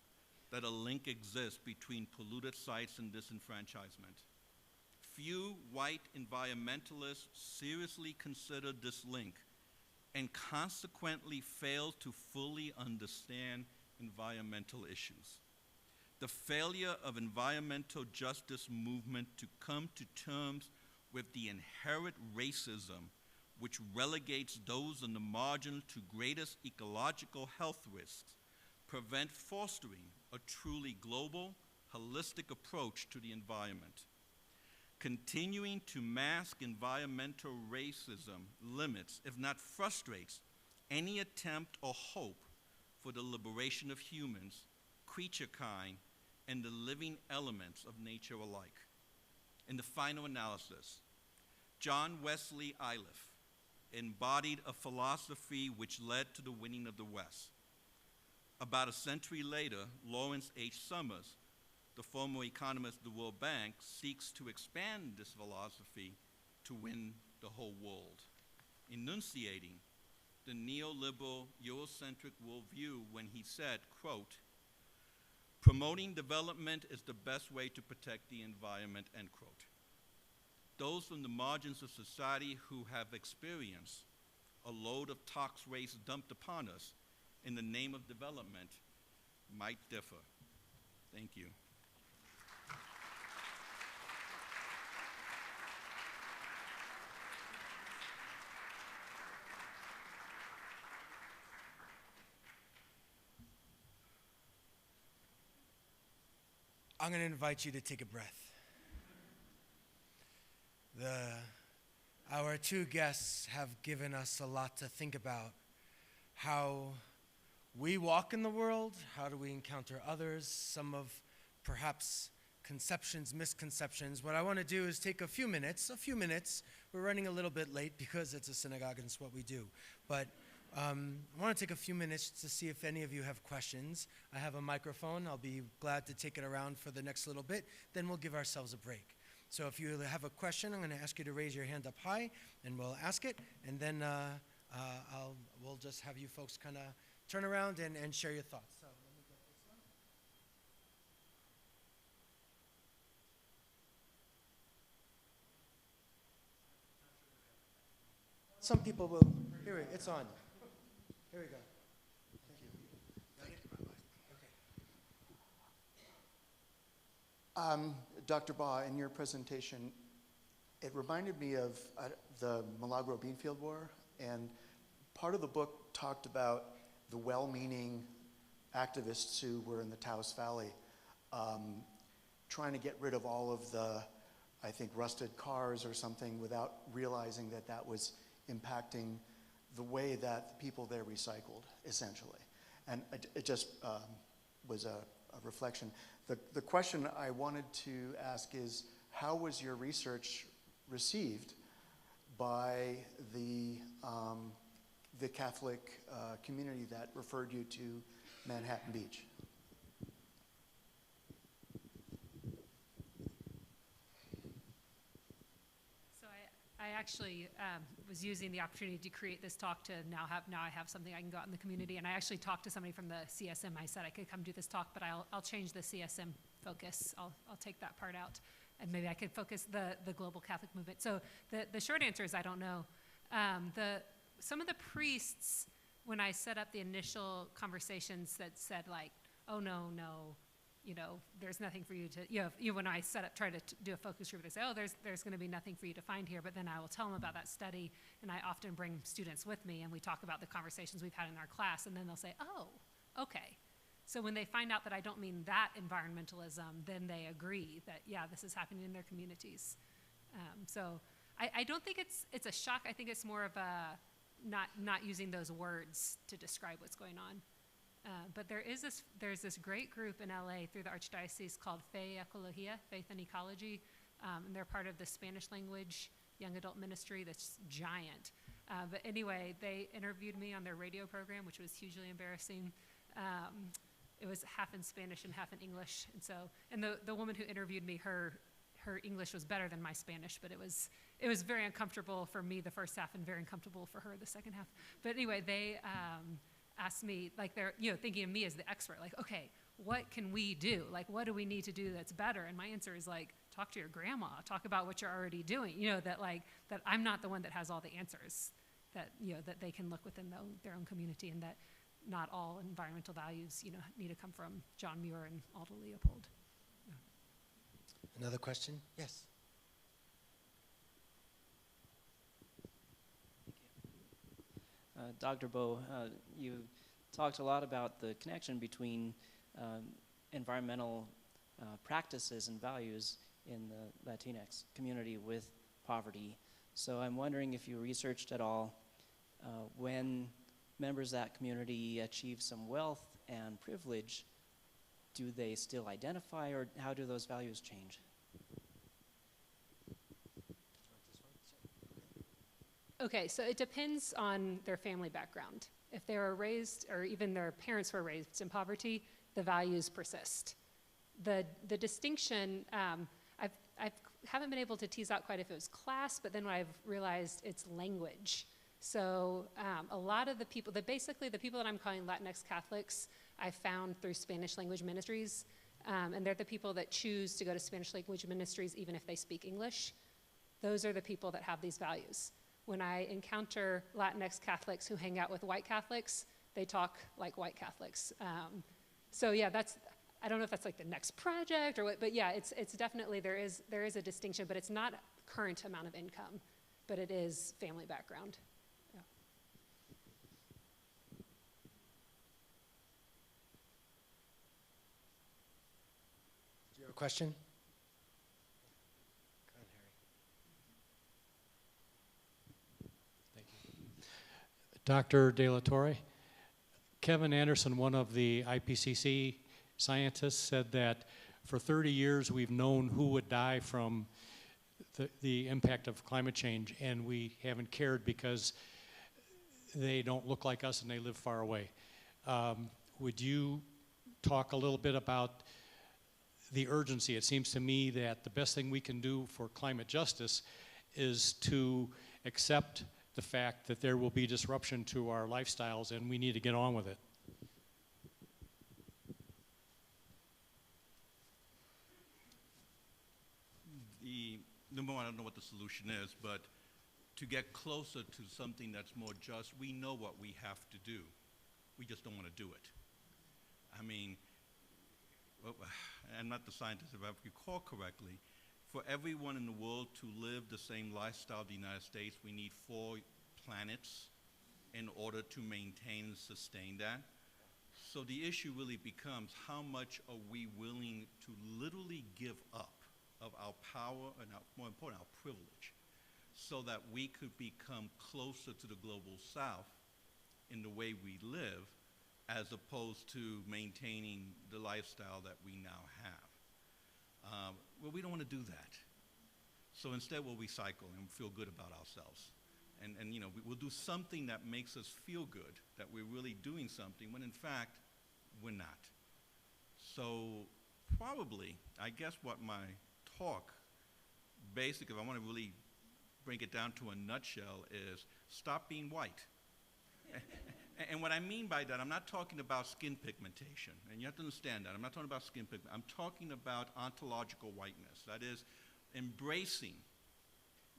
S5: that a link exists between polluted sites and disenfranchisement. Few white environmentalists seriously consider this link and consequently fail to fully understand environmental issues. The failure of environmental justice movement to come to terms with the inherent racism which relegates those on the margin to greatest ecological health risks prevent fostering a truly global, holistic approach to the environment. Continuing to mask environmental racism limits, if not frustrates, any attempt or hope for the liberation of humans, creature kind, and the living elements of nature alike. In the final analysis, John Wesley Iliff embodied a philosophy which led to the winning of the West. About a century later, Lawrence H. Summers the former economist of the World Bank, seeks to expand this philosophy to win the whole world, enunciating the neoliberal Eurocentric worldview when he said, quote, "Promoting development is the best way to protect the environment," end quote. Those from the margins of society who have experienced a load of toxic waste dumped upon us in the name of development might differ. Thank you.
S1: I'm going to invite you to take a breath. Our two guests have given us a lot to think about. How we walk in the world, how do we encounter others, some of perhaps conceptions, misconceptions. What I want to do is take a few minutes. We're running a little bit late because it's a synagogue and it's what we do. But I want to take a few minutes to see if any of you have questions. I have a microphone. I'll be glad to take it around for the next little bit. Then we'll give ourselves a break. So if you have a question, I'm going to ask you to raise your hand up high, and we'll ask it. And then we'll just have you folks kind of turn around and share your thoughts. So let me get this one. Some people will. Here, it's on. Here we go. Thank you. Thank you, Rabbi.
S6: Okay. Dr. Baugh, in your presentation, it reminded me of the Milagro Beanfield War, and part of the book talked about the well-meaning activists who were in the Taos Valley trying to get rid of all of the, I think, rusted cars or something without realizing that that was impacting the way that the people there recycled, essentially. And it just was a reflection. The question I wanted to ask is, how was your research received by the Catholic community that referred you to Manhattan Beach?
S4: So I actually was using the opportunity to create this talk to now I have something I can go out in the community, and I actually talked to somebody from the CSM. I said I could come do this talk, but I'll change the CSM focus. I'll take that part out, and maybe I could focus the global Catholic movement. So the short answer is I don't know. Some of the priests, when I set up the initial conversations that said like, oh no, there's nothing for you to, when I try to do a focus group, they say, oh, there's going to be nothing for you to find here. But then I will tell them about that study, and I often bring students with me, and we talk about the conversations we've had in our class, and then they'll say, oh, okay. So when they find out that I don't mean that environmentalism, then they agree that, yeah, this is happening in their communities. So I don't think it's a shock. I think it's more of a not using those words to describe what's going on. But there's this great group in LA through the Archdiocese called Fe Ecología, Faith and Ecology, and they're part of the Spanish language young adult ministry that's giant. But anyway, they interviewed me on their radio program, which was hugely embarrassing. It was half in Spanish and half in English, and the woman who interviewed me, her English was better than my Spanish, but it was very uncomfortable for me the first half and very uncomfortable for her the second half. But anyway, they asked me, like they're thinking of me as the expert, like, okay, what can we do? Like, what do we need to do that's better? And my answer is like, talk to your grandma, talk about what you're already doing. That I'm not the one that has all the answers, that they can look within their own community, and that not all environmental values need to come from John Muir and Aldo Leopold.
S1: Another question? Yes.
S7: Dr. Bow, you talked a lot about the connection between environmental practices and values in the Latinx community with poverty. So I'm wondering if you researched at all when members of that community achieve some wealth and privilege, do they still identify, or how do those values change?
S4: Okay, so it depends on their family background. If they were raised, or even their parents were raised in poverty, the values persist. The distinction, I haven't been able to tease out quite if it was class, but then I've realized it's language. So a lot of the people, basically the people that I'm calling Latinx Catholics, I found through Spanish language ministries, and they're the people that choose to go to Spanish language ministries even if they speak English. Those are the people that have these values. When I encounter Latinx Catholics who hang out with white Catholics, they talk like white Catholics. So yeah, I don't know if that's like the next project or what, but yeah, it's definitely, there is a distinction, but it's not current amount of income, but it is family background. Yeah.
S1: Do you have a question? Go ahead, Harry.
S8: Thank you. Dr. De La Torre, Kevin Anderson, one of the IPCC scientists, said that for 30 years we've known who would die from the impact of climate change, and we haven't cared because they don't look like us and they live far away. Would you talk a little bit about the urgency? It seems to me that the best thing we can do for climate justice is to accept the fact that there will be disruption to our lifestyles and we need to get on with it.
S5: Number one, I don't know what the solution is, but to get closer to something that's more just, we know what we have to do. We just don't want to do it. I mean, I'm not the scientist, if I recall correctly, for everyone in the world to live the same lifestyle of the United States, we need 4 planets in order to maintain and sustain that. So the issue really becomes, how much are we willing to literally give up of our power and, more important, our privilege, so that we could become closer to the global south in the way we live, as opposed to maintaining the lifestyle that we now have. Well, we don't want to do that. So instead we'll recycle and feel good about ourselves. And you know, we'll do something that makes us feel good, that we're really doing something, when in fact, we're not. So probably, I guess what my talk, basically, if I want to really bring it down to a nutshell, is stop being white. And what I mean by that, I'm not talking about skin pigmentation, and you have to understand that. I'm not talking about skin pigment. I'm talking about ontological whiteness. That is, embracing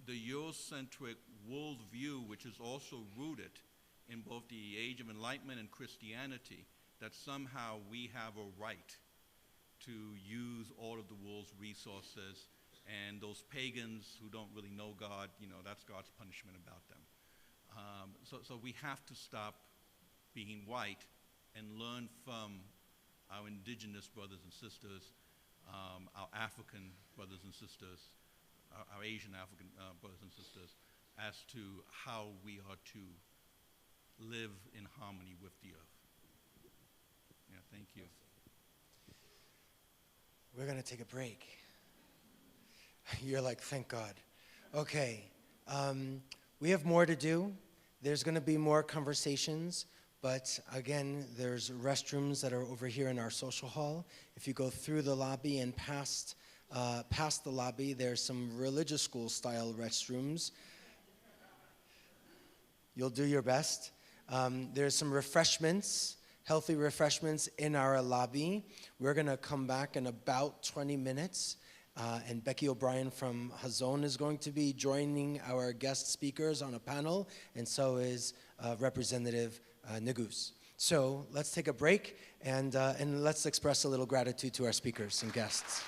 S5: the Eurocentric worldview, which is also rooted in both the Age of Enlightenment and Christianity, that somehow we have a right to use all of the world's resources, and those pagans who don't really know God, you know, that's God's punishment about them. So we have to stop being white and learn from our indigenous brothers and sisters, our African brothers and sisters, our Asian African brothers and sisters, as to how we are to live in harmony with the earth. Yeah, thank you.
S1: We're going to take a break. You're like, thank God. Okay. We have more to do. There's going to be more conversations. But again, there's restrooms that are over here in our social hall. If you go through the lobby and past the lobby, there's some religious school style restrooms. You'll do your best. There's some refreshments, healthy refreshments in our lobby. We're going to come back in about 20 minutes. And Becky O'Brien from Hazon is going to be joining our guest speakers on a panel, and so is Representative Negus. So let's take a break, and let's express a little gratitude to our speakers and guests.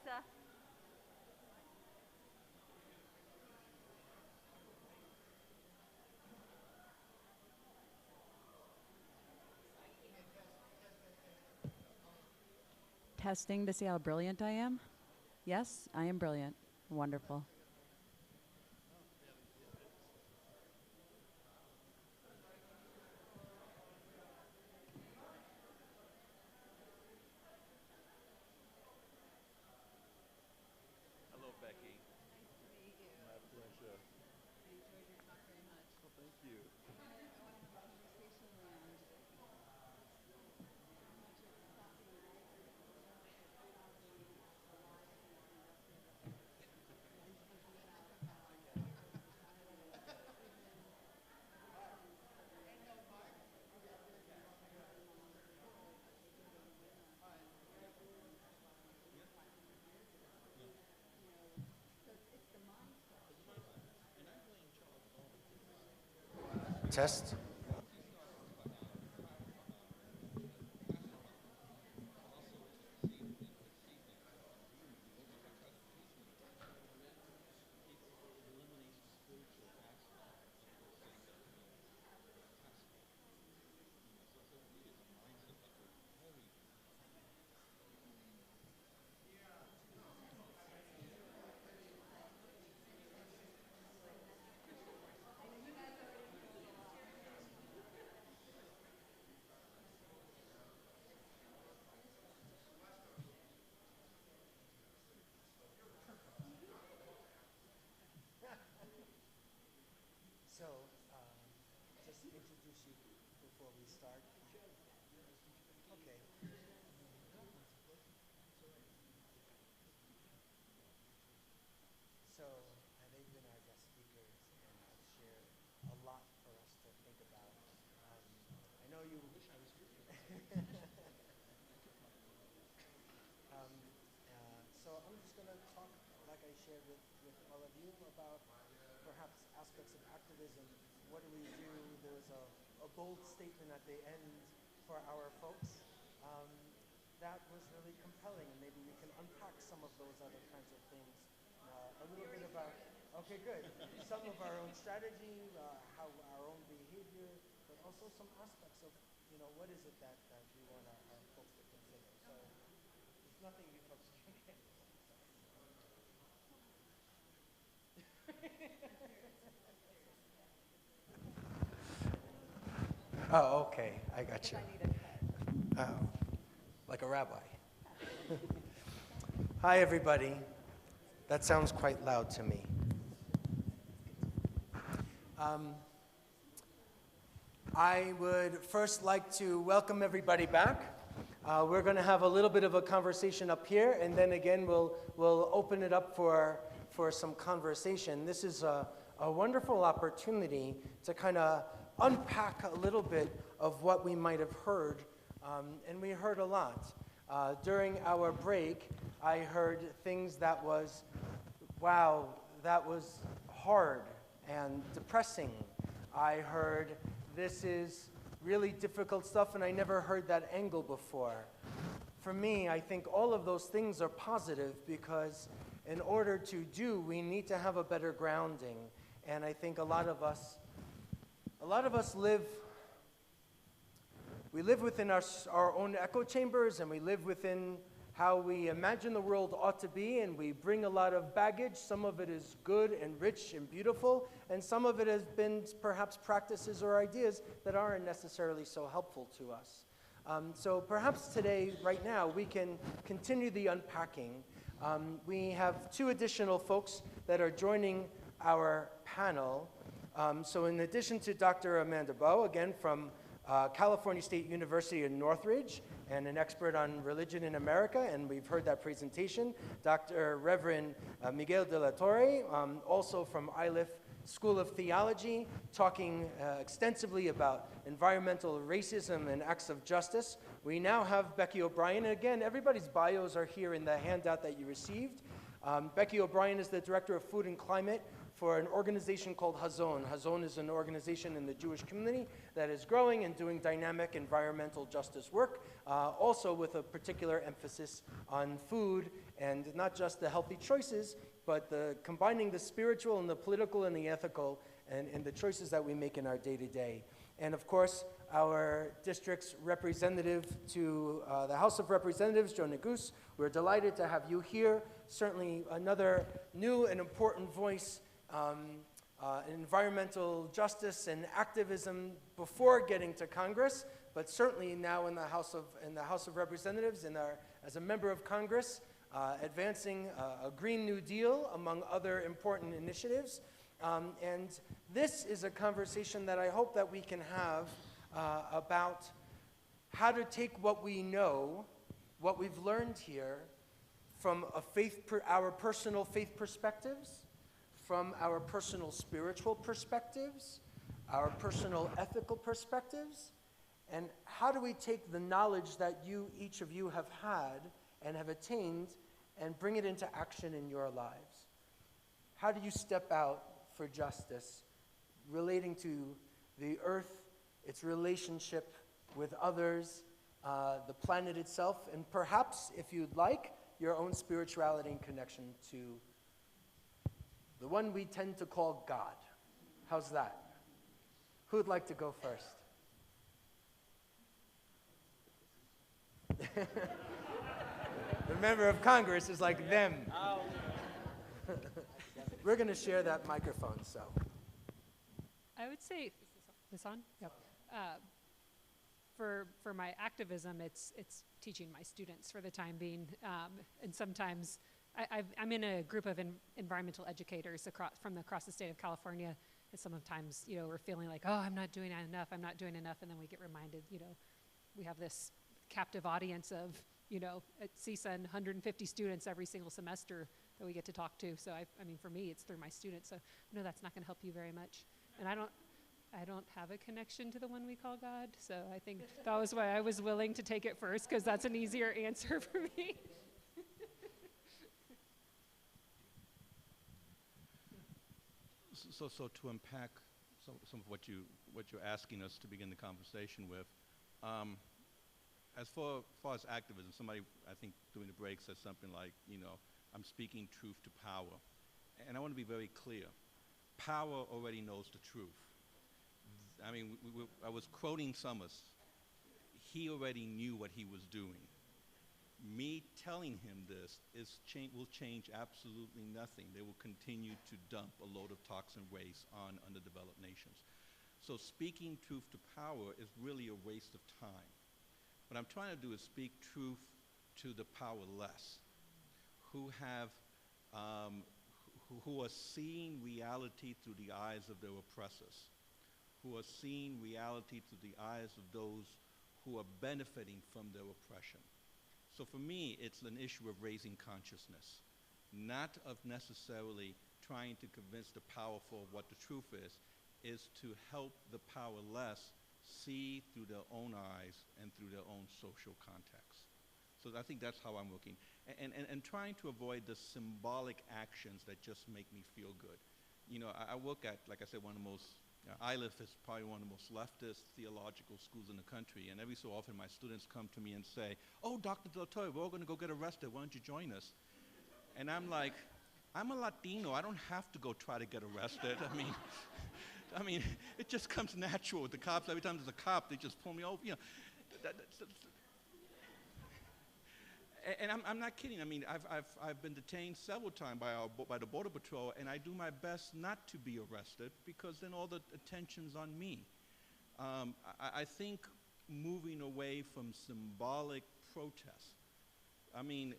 S9: Lisa.
S10: Testing to see how brilliant I am? Yes, I am brilliant. Wonderful.
S5: Hello, Becky. Nice to meet you. My pleasure.
S10: I enjoyed your talk very much.
S5: Well, thank you.
S10: I want to have a conversation around
S1: Test. So, just introduce you before we start. Okay. So, they've been our guest speakers and have shared a lot for us to think about. I know you. Wish I was here. So I'm just going to talk, like I shared with all of you, about perhaps aspects of activism. What do we do? There was a bold statement at the end for our folks. That was really compelling, and maybe we can unpack some of those other kinds of things. A little bit about, okay, good. Some of our own strategy, how our own behavior, but also some aspects of, what is it that we want our folks to consider. So there's nothing you folks can. Oh, okay. I got you. Oh, like a rabbi. Hi, everybody. That sounds quite loud to me. I would first like to welcome everybody back. We're going to have a little bit of a conversation up here, and then again we'll open it up for some conversation. This is a wonderful opportunity to kind of unpack a little bit of what we might have heard, and we heard a lot. During our break, I heard things that was, wow, that was hard and depressing. I heard this is really difficult stuff, and I never heard that angle before. For me, I think all of those things are positive because in order to do, we need to have a better grounding. And I think a lot of us live within our own echo chambers, and we live within how we imagine the world ought to be, and we bring a lot of baggage. Some of it is good and rich and beautiful, and some of it has been perhaps practices or ideas that aren't necessarily so helpful to us. So perhaps today, right now, we can continue the unpacking. We have two additional folks that are joining our panel. So in addition to Dr. Mann Dubois, again from California State University in Northridge, and an expert on religion in America, and we've heard that presentation, Dr. Reverend Miguel de la Torre, also from Iliff School of Theology, talking extensively about environmental racism and acts of justice. We now have Becky O'Brien. And again, everybody's bios are here in the handout that you received. Becky O'Brien is the Director of Food and Climate for an organization called Hazon. Hazon is an organization in the Jewish community that is growing and doing dynamic environmental justice work, also with a particular emphasis on food and not just the healthy choices, but combining the spiritual and the political and the ethical and the choices that we make in our day-to-day. And of course, our district's representative to the House of Representatives, Joe Neguse, we're delighted to have you here. Certainly another new and important voice in environmental justice and activism before getting to Congress, but certainly now in the House of Representatives and as a member of Congress, advancing a Green New Deal among other important initiatives. And this is a conversation that I hope that we can have about how to take what we know, what we've learned here, from our personal faith perspectives, from our personal spiritual perspectives, our personal ethical perspectives, and how do we take the knowledge that each of you have had and have attained and bring it into action in your lives? How do you step out for justice relating to the earth, its relationship with others, the planet itself, and perhaps, if you'd like, your own spirituality and connection to the one we tend to call God? How's that? Who would like to go first? The member of Congress is like them. We're going to share that microphone, so.
S4: I would say, is this on? Yep. For my activism, it's teaching my students for the time being, and sometimes I'm in a group of environmental educators across the state of California, and sometimes we're feeling like, oh, I'm not doing enough, and then we get reminded, we have this captive audience of at CSUN 150 students every single semester that we get to talk to. So I mean, for me, it's through my students. So I know that's not going to help you very much, and I don't have a connection to the one we call God, so I think that was why I was willing to take it first, because that's an easier answer for me.
S5: So to unpack some of what you're asking us to begin the conversation with, as far as activism, somebody, I think, during the break said something like, I'm speaking truth to power. And I want to be very clear. Power already knows the truth. I mean, I was quoting Summers. He already knew what he was doing. Me telling him this will change absolutely nothing. They will continue to dump a load of toxin waste on underdeveloped nations. So speaking truth to power is really a waste of time. What I'm trying to do is speak truth to the powerless, who are seeing reality through the eyes of their oppressors, who are seeing reality through the eyes of those who are benefiting from their oppression. So for me, it's an issue of raising consciousness, not of necessarily trying to convince the powerful of what the truth is to help the powerless see through their own eyes and through their own social context. So I think that's how I'm looking. And trying to avoid the symbolic actions that just make me feel good. I work at, like I said, one of the most, ILIF is probably one of the most leftist theological schools in the country, and every so often my students come to me and say, oh, Dr. Del Toro, we're all going to go get arrested, why don't you join us? And I'm like, I'm a Latino, I don't have to go try to get arrested. I mean, it just comes natural with the cops. Every time there's a cop, they just pull me over. And I'm not kidding. I mean, I've been detained several times by the Border Patrol, and I do my best not to be arrested because then all the attention's on me. I think moving away from symbolic protest. I mean,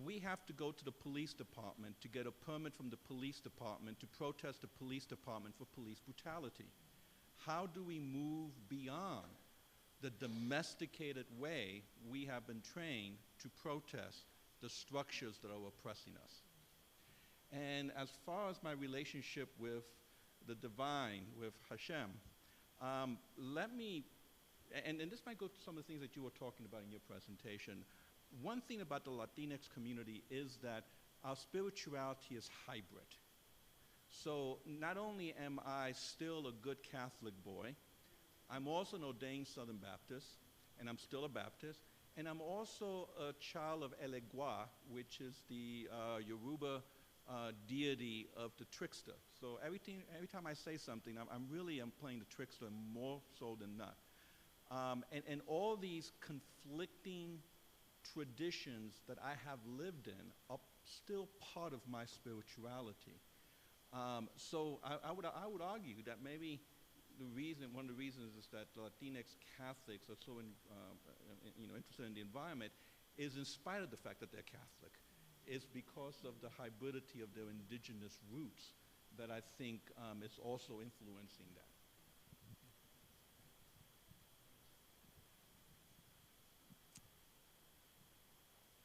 S5: we have to go to the police department to get a permit from the police department to protest the police department for police brutality. How do we move beyond the domesticated way we have been trained to protest the structures that are oppressing us? And as far as my relationship with the divine, with Hashem, let me, and this might go to some of the things that you were talking about in your presentation. One thing about the Latinx community is that our spirituality is hybrid. So not only am I still a good Catholic boy, I'm also an ordained Southern Baptist, and I'm still a Baptist, and I'm also a child of Elegua, which is the Yoruba deity of the trickster. So every time I say something, I'm playing the trickster more so than not. And all these conflicting traditions that I have lived in are still part of my spirituality. So I would argue that maybe one of the reasons is that Latinx Catholics are so interested in the environment is in spite of the fact that they're Catholic. It's because of the hybridity of their indigenous roots that I think is also influencing that.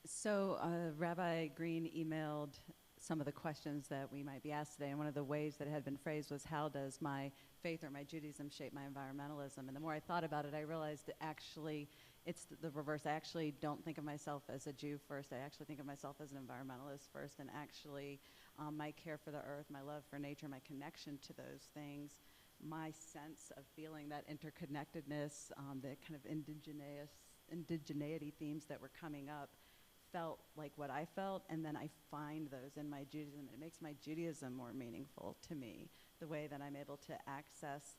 S10: So Rabbi Green emailed some of the questions that we might be asked today, and one of the ways that it had been phrased was, how does my faith or my Judaism shape my environmentalism? And the more I thought about it, I realized that actually it's the reverse. I actually don't think of myself as a Jew first. I actually think of myself as an environmentalist first, and actually my care for the earth, my love for nature, my connection to those things, my sense of feeling that interconnectedness, the kind of indigeneity themes that were coming up, felt like what I felt, and then I find those in my Judaism. It makes my Judaism more meaningful to me, the way that I'm able to access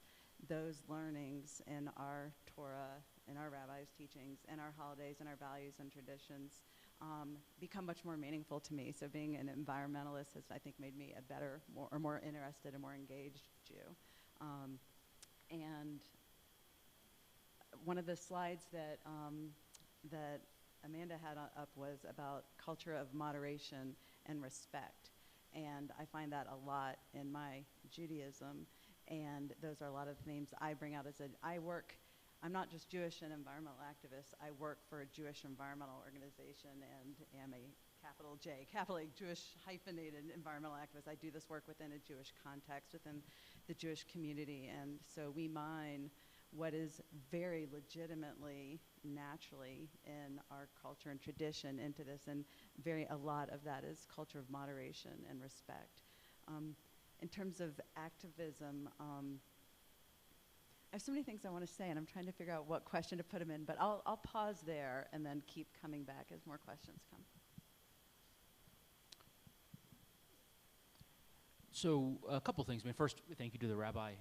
S10: those learnings in our Torah, in our rabbis' teachings, in our holidays, in our values and traditions, become much more meaningful to me. So being an environmentalist has, I think, made me a better, more interested and more engaged Jew. And one of the slides that Amanda had up was about culture of moderation and respect. And I find that a lot in my Judaism. And those are a lot of themes I bring out I'm not just Jewish and environmental activist. I work for a Jewish environmental organization and am a capital J, Catholic Jewish hyphenated environmental activist. I do this work within a Jewish context, within the Jewish community. And so we mine what is very legitimately, naturally in our culture and tradition into this, and a lot of that is culture of moderation and respect. In terms of activism, I have so many things I want to say, and I'm trying to figure out what question to put them in, but I'll pause there and then keep coming back as more questions come.
S9: So a couple things. I mean, first, thank you to the rabbi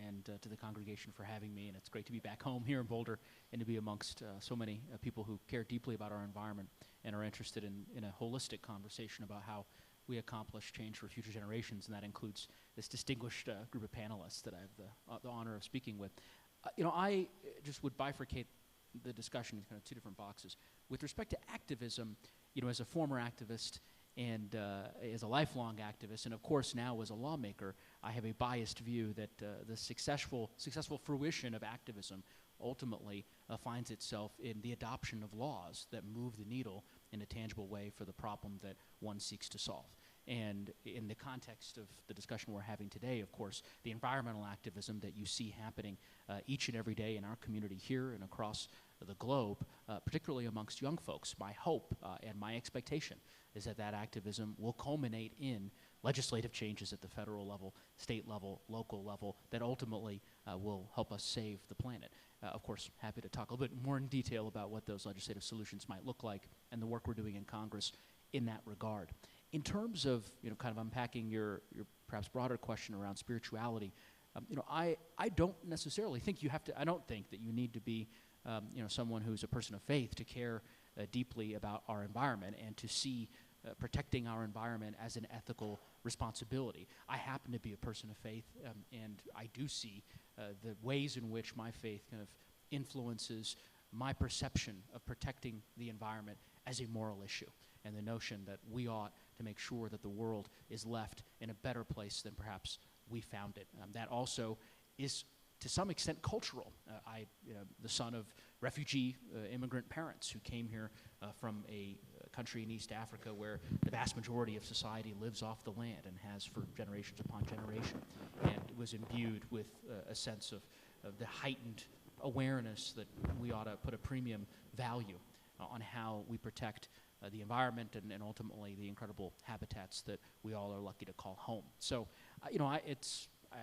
S9: and to the congregation for having me, and it's great to be back home here in Boulder and to be amongst so many people who care deeply about our environment and are interested in a holistic conversation about how we accomplish change for future generations, and that includes this distinguished group of panelists that I have the honor of speaking with. I just would bifurcate the discussion in kind of two different boxes. With respect to activism, as a former activist and as a lifelong activist, and of course now as a lawmaker, I have a biased view that the successful fruition of activism ultimately finds itself in the adoption of laws that move the needle in a tangible way for the problem that one seeks to solve. And in the context of the discussion we're having today, of course, the environmental activism that you see happening each and every day in our community here and across the globe, particularly amongst young folks, my hope and my expectation is that activism will culminate in legislative changes at the federal level, state level, local level, that ultimately will help us save the planet. Of course, happy to talk a little bit more in detail about what those legislative solutions might look like and the work we're doing in Congress in that regard. In terms of kind of unpacking your perhaps broader question around spirituality, I don't necessarily think I don't think that you need to be someone who's a person of faith to care deeply about our environment and to see protecting our environment as an ethical responsibility. I happen to be a person of faith, and I do see the ways in which my faith kind of influences my perception of protecting the environment as a moral issue, and the notion that we ought to make sure that the world is left in a better place than perhaps we found it. That also is, to some extent, cultural. The son of refugee immigrant parents who came here from a country in East Africa where the vast majority of society lives off the land and has for generations upon generation, and was imbued with a sense of the heightened awareness that we ought to put a premium value on how we protect the environment and ultimately the incredible habitats that we all are lucky to call home. So I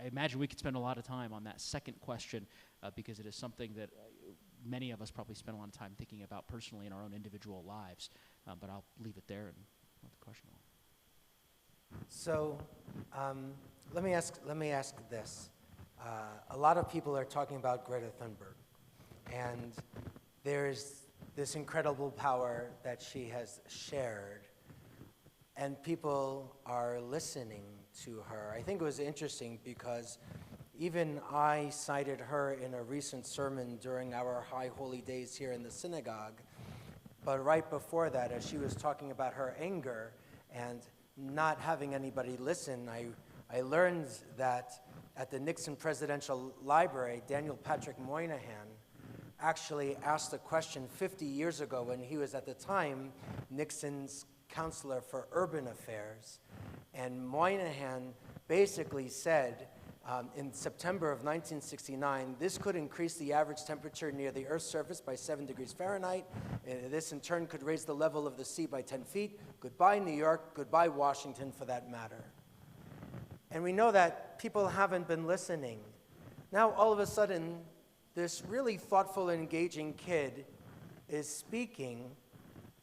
S9: imagine we could spend a lot of time on that second question because it is something that many of us probably spend a lot of time thinking about personally in our own individual lives. But I'll leave it there and let the question go.
S1: So let me ask this. A lot of people are talking about Greta Thunberg, and there's this incredible power that she has shared, and people are listening to her. I think it was interesting because even I cited her in a recent sermon during our High Holy Days here in the synagogue, but right before that, as she was talking about her anger and not having anybody listen, I learned that at the Nixon Presidential Library, Daniel Patrick Moynihan actually asked a question 50 years ago when he was at the time Nixon's counselor for urban affairs. And Moynihan basically said in September of 1969, this could increase the average temperature near the Earth's surface by 7 degrees Fahrenheit. This in turn could raise the level of the sea by 10 feet. Goodbye, New York. Goodbye, Washington, for that matter. And we know that people haven't been listening. Now, all of a sudden, this really thoughtful and engaging kid is speaking,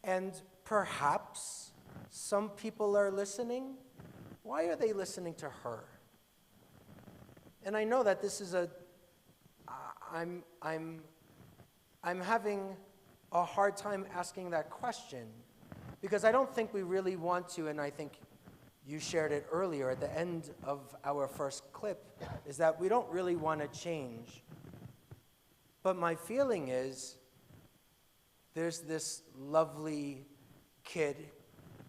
S1: and perhaps some people are listening. Why are they listening to her? And I know that this is I'm having a hard time asking that question because I don't think we really want to, and I think you shared it earlier at the end of our first clip, is that we don't really want to change. But my feeling is there's this lovely kid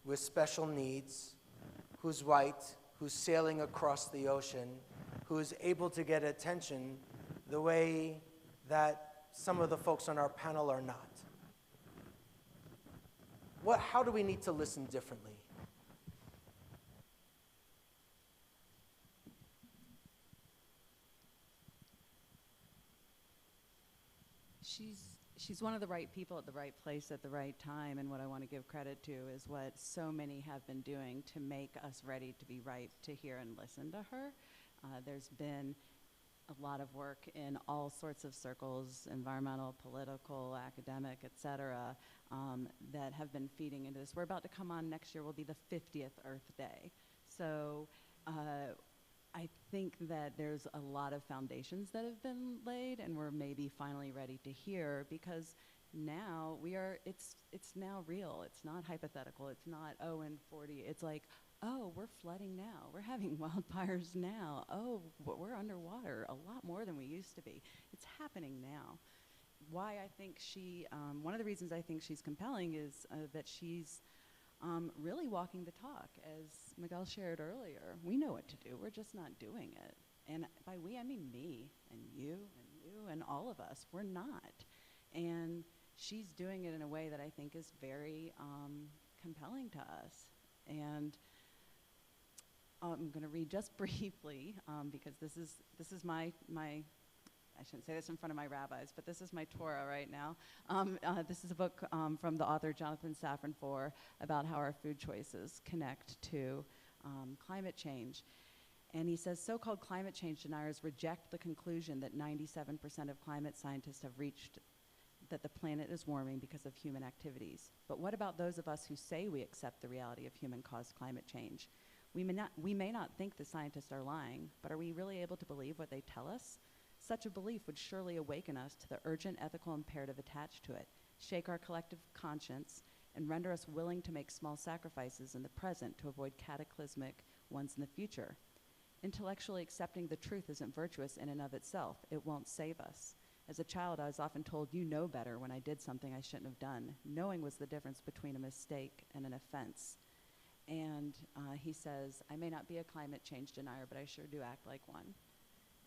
S1: with special needs who's white, who's sailing across the ocean, who is able to get attention the way that some of the folks on our panel are not. How do we need to listen differently?
S10: She's one of the right people at the right place at the right time, and what I want to give credit to is what so many have been doing to make us ready to be ripe to hear and listen to her. There's been a lot of work in all sorts of circles, environmental, political, academic, et cetera, that have been feeding into this. We're about to come on next year, will be the 50th Earth Day. So I think that there's a lot of foundations that have been laid, and we're maybe finally ready to hear, because now it's now real. It's not hypothetical. It's not, oh, in 40, it's like, oh, we're flooding now. We're having wildfires now. Oh, we're underwater a lot more than we used to be. It's happening now. Why I think one of the reasons I think she's compelling is that she's really walking the talk. As Miguel shared earlier, we know what to do. We're just not doing it. And by we, I mean me and you and all of us. We're not. And she's doing it in a way that I think is very compelling to us. And I'm going to read just briefly because this is my I shouldn't say this in front of my rabbis, but this is my Torah right now. This is a book from the author Jonathan Safran Foer about how our food choices connect to climate change. And he says, so-called climate change deniers reject the conclusion that 97% of climate scientists have reached that the planet is warming because of human activities. But what about those of us who say we accept the reality of human-caused climate change? We may not think the scientists are lying, but are we really able to believe what they tell us? Such a belief would surely awaken us to the urgent ethical imperative attached to it, shake our collective conscience, and render us willing to make small sacrifices in the present to avoid cataclysmic ones in the future. Intellectually accepting the truth isn't virtuous in and of itself. It won't save us. As a child, I was often told, you know better, when I did something I shouldn't have done. Knowing was the difference between a mistake and an offense. And he says, I may not be a climate change denier, but I sure do act like one.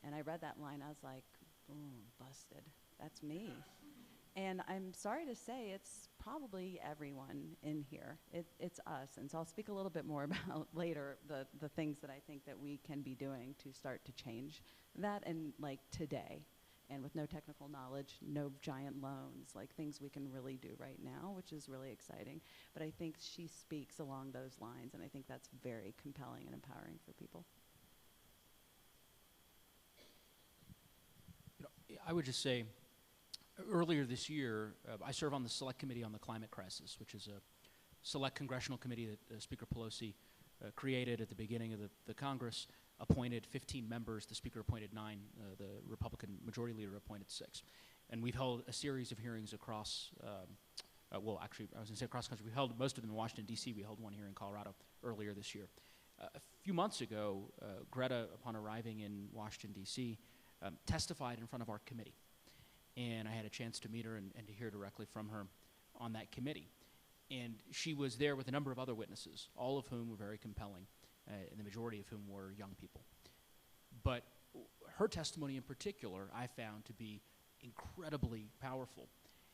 S10: And I read that line, I was like, boom, busted. That's me. And I'm sorry to say, it's probably everyone in here. It's us. And so I'll speak a little bit more about later the things that I think that we can be doing to start to change that, and like today. And with no technical knowledge, no giant loans, like things we can really do right now, which is really exciting. But I think she speaks along those lines, and I think that's very compelling and empowering for people.
S9: I would just say, earlier this year, I serve on the Select Committee on the Climate Crisis, which is a select congressional committee that Speaker Pelosi created at the beginning of the Congress, appointed 15 members, the Speaker appointed 9, the Republican Majority Leader appointed 6. And we've held a series of hearings across, well, actually, I was going to say across the country. We held most of them in Washington, D.C. We held one here in Colorado earlier this year. A few months ago, Greta, upon arriving in Washington, D.C., testified in front of our committee. And I had a chance to meet her and to hear directly from her on that committee. And she was there with a number of other witnesses, all of whom were very compelling, and the majority of whom were young people. But her testimony in particular I found to be incredibly powerful.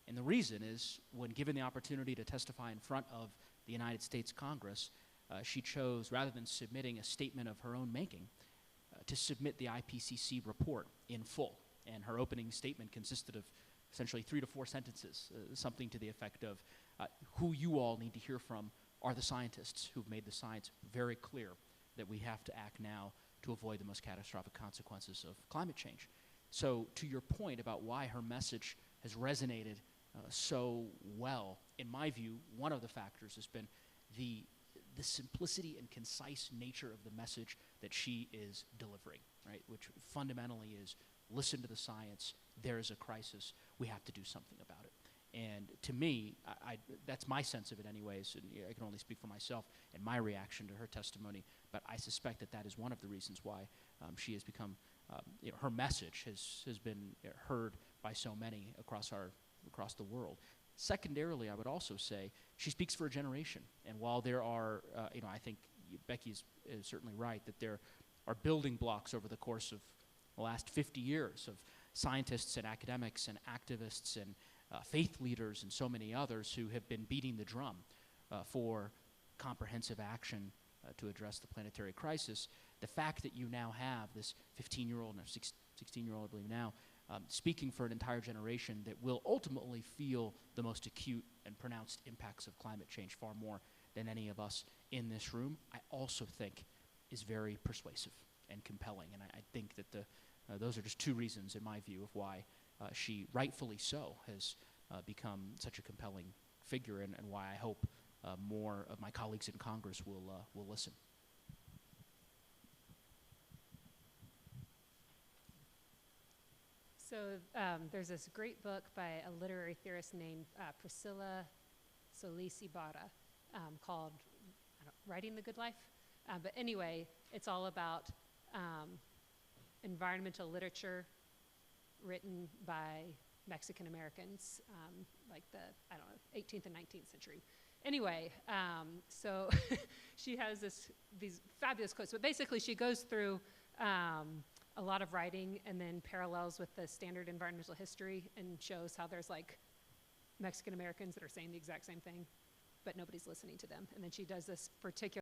S9: And the reason is, when given the opportunity to testify in front of the United States Congress, she chose, rather than submitting a statement of her own making, to submit the IPCC report in full. And her opening statement consisted of essentially 3 to 4 sentences, something to the effect of, who you all need to hear from are the scientists who've made the science very clear that we have to act now to avoid the most catastrophic consequences of climate change. So to your point about why her message has resonated so well, in my view, one of the factors has been the simplicity and concise nature of the message that she is delivering, right? Which fundamentally is, listen to the science, there is a crisis, we have to do something about it. And to me, that's my sense of it anyways, and I can only speak for myself and my reaction to her testimony, but I suspect that that is one of the reasons why she has become, her message has been heard by so many across the world. Secondarily, I would also say she speaks for a generation. And while there are, I think Becky is certainly right, that there are building blocks over the course of the last 50 years of scientists and academics and activists and faith leaders and so many others who have been beating the drum for comprehensive action to address the planetary crisis. The fact that you now have this 15-year-old or 16-year-old, I believe now, speaking for an entire generation that will ultimately feel the most acute and pronounced impacts of climate change far more than any of us in this room, I also think is very persuasive and compelling. And I think that those are just 2 reasons, in my view, of why she, rightfully so, has become such a compelling figure, and why I hope more of my colleagues in Congress will listen.
S4: So there's this great book by a literary theorist named Priscilla Solis-Ibarra called Writing the Good Life. But anyway, it's all about environmental literature written by Mexican Americans, like the, 18th and 19th century. Anyway, so she has these fabulous quotes, but basically she goes through a lot of writing and then parallels with the standard environmental history and shows how there's like Mexican Americans that are saying the exact same thing, but nobody's listening to them. And then she does this particular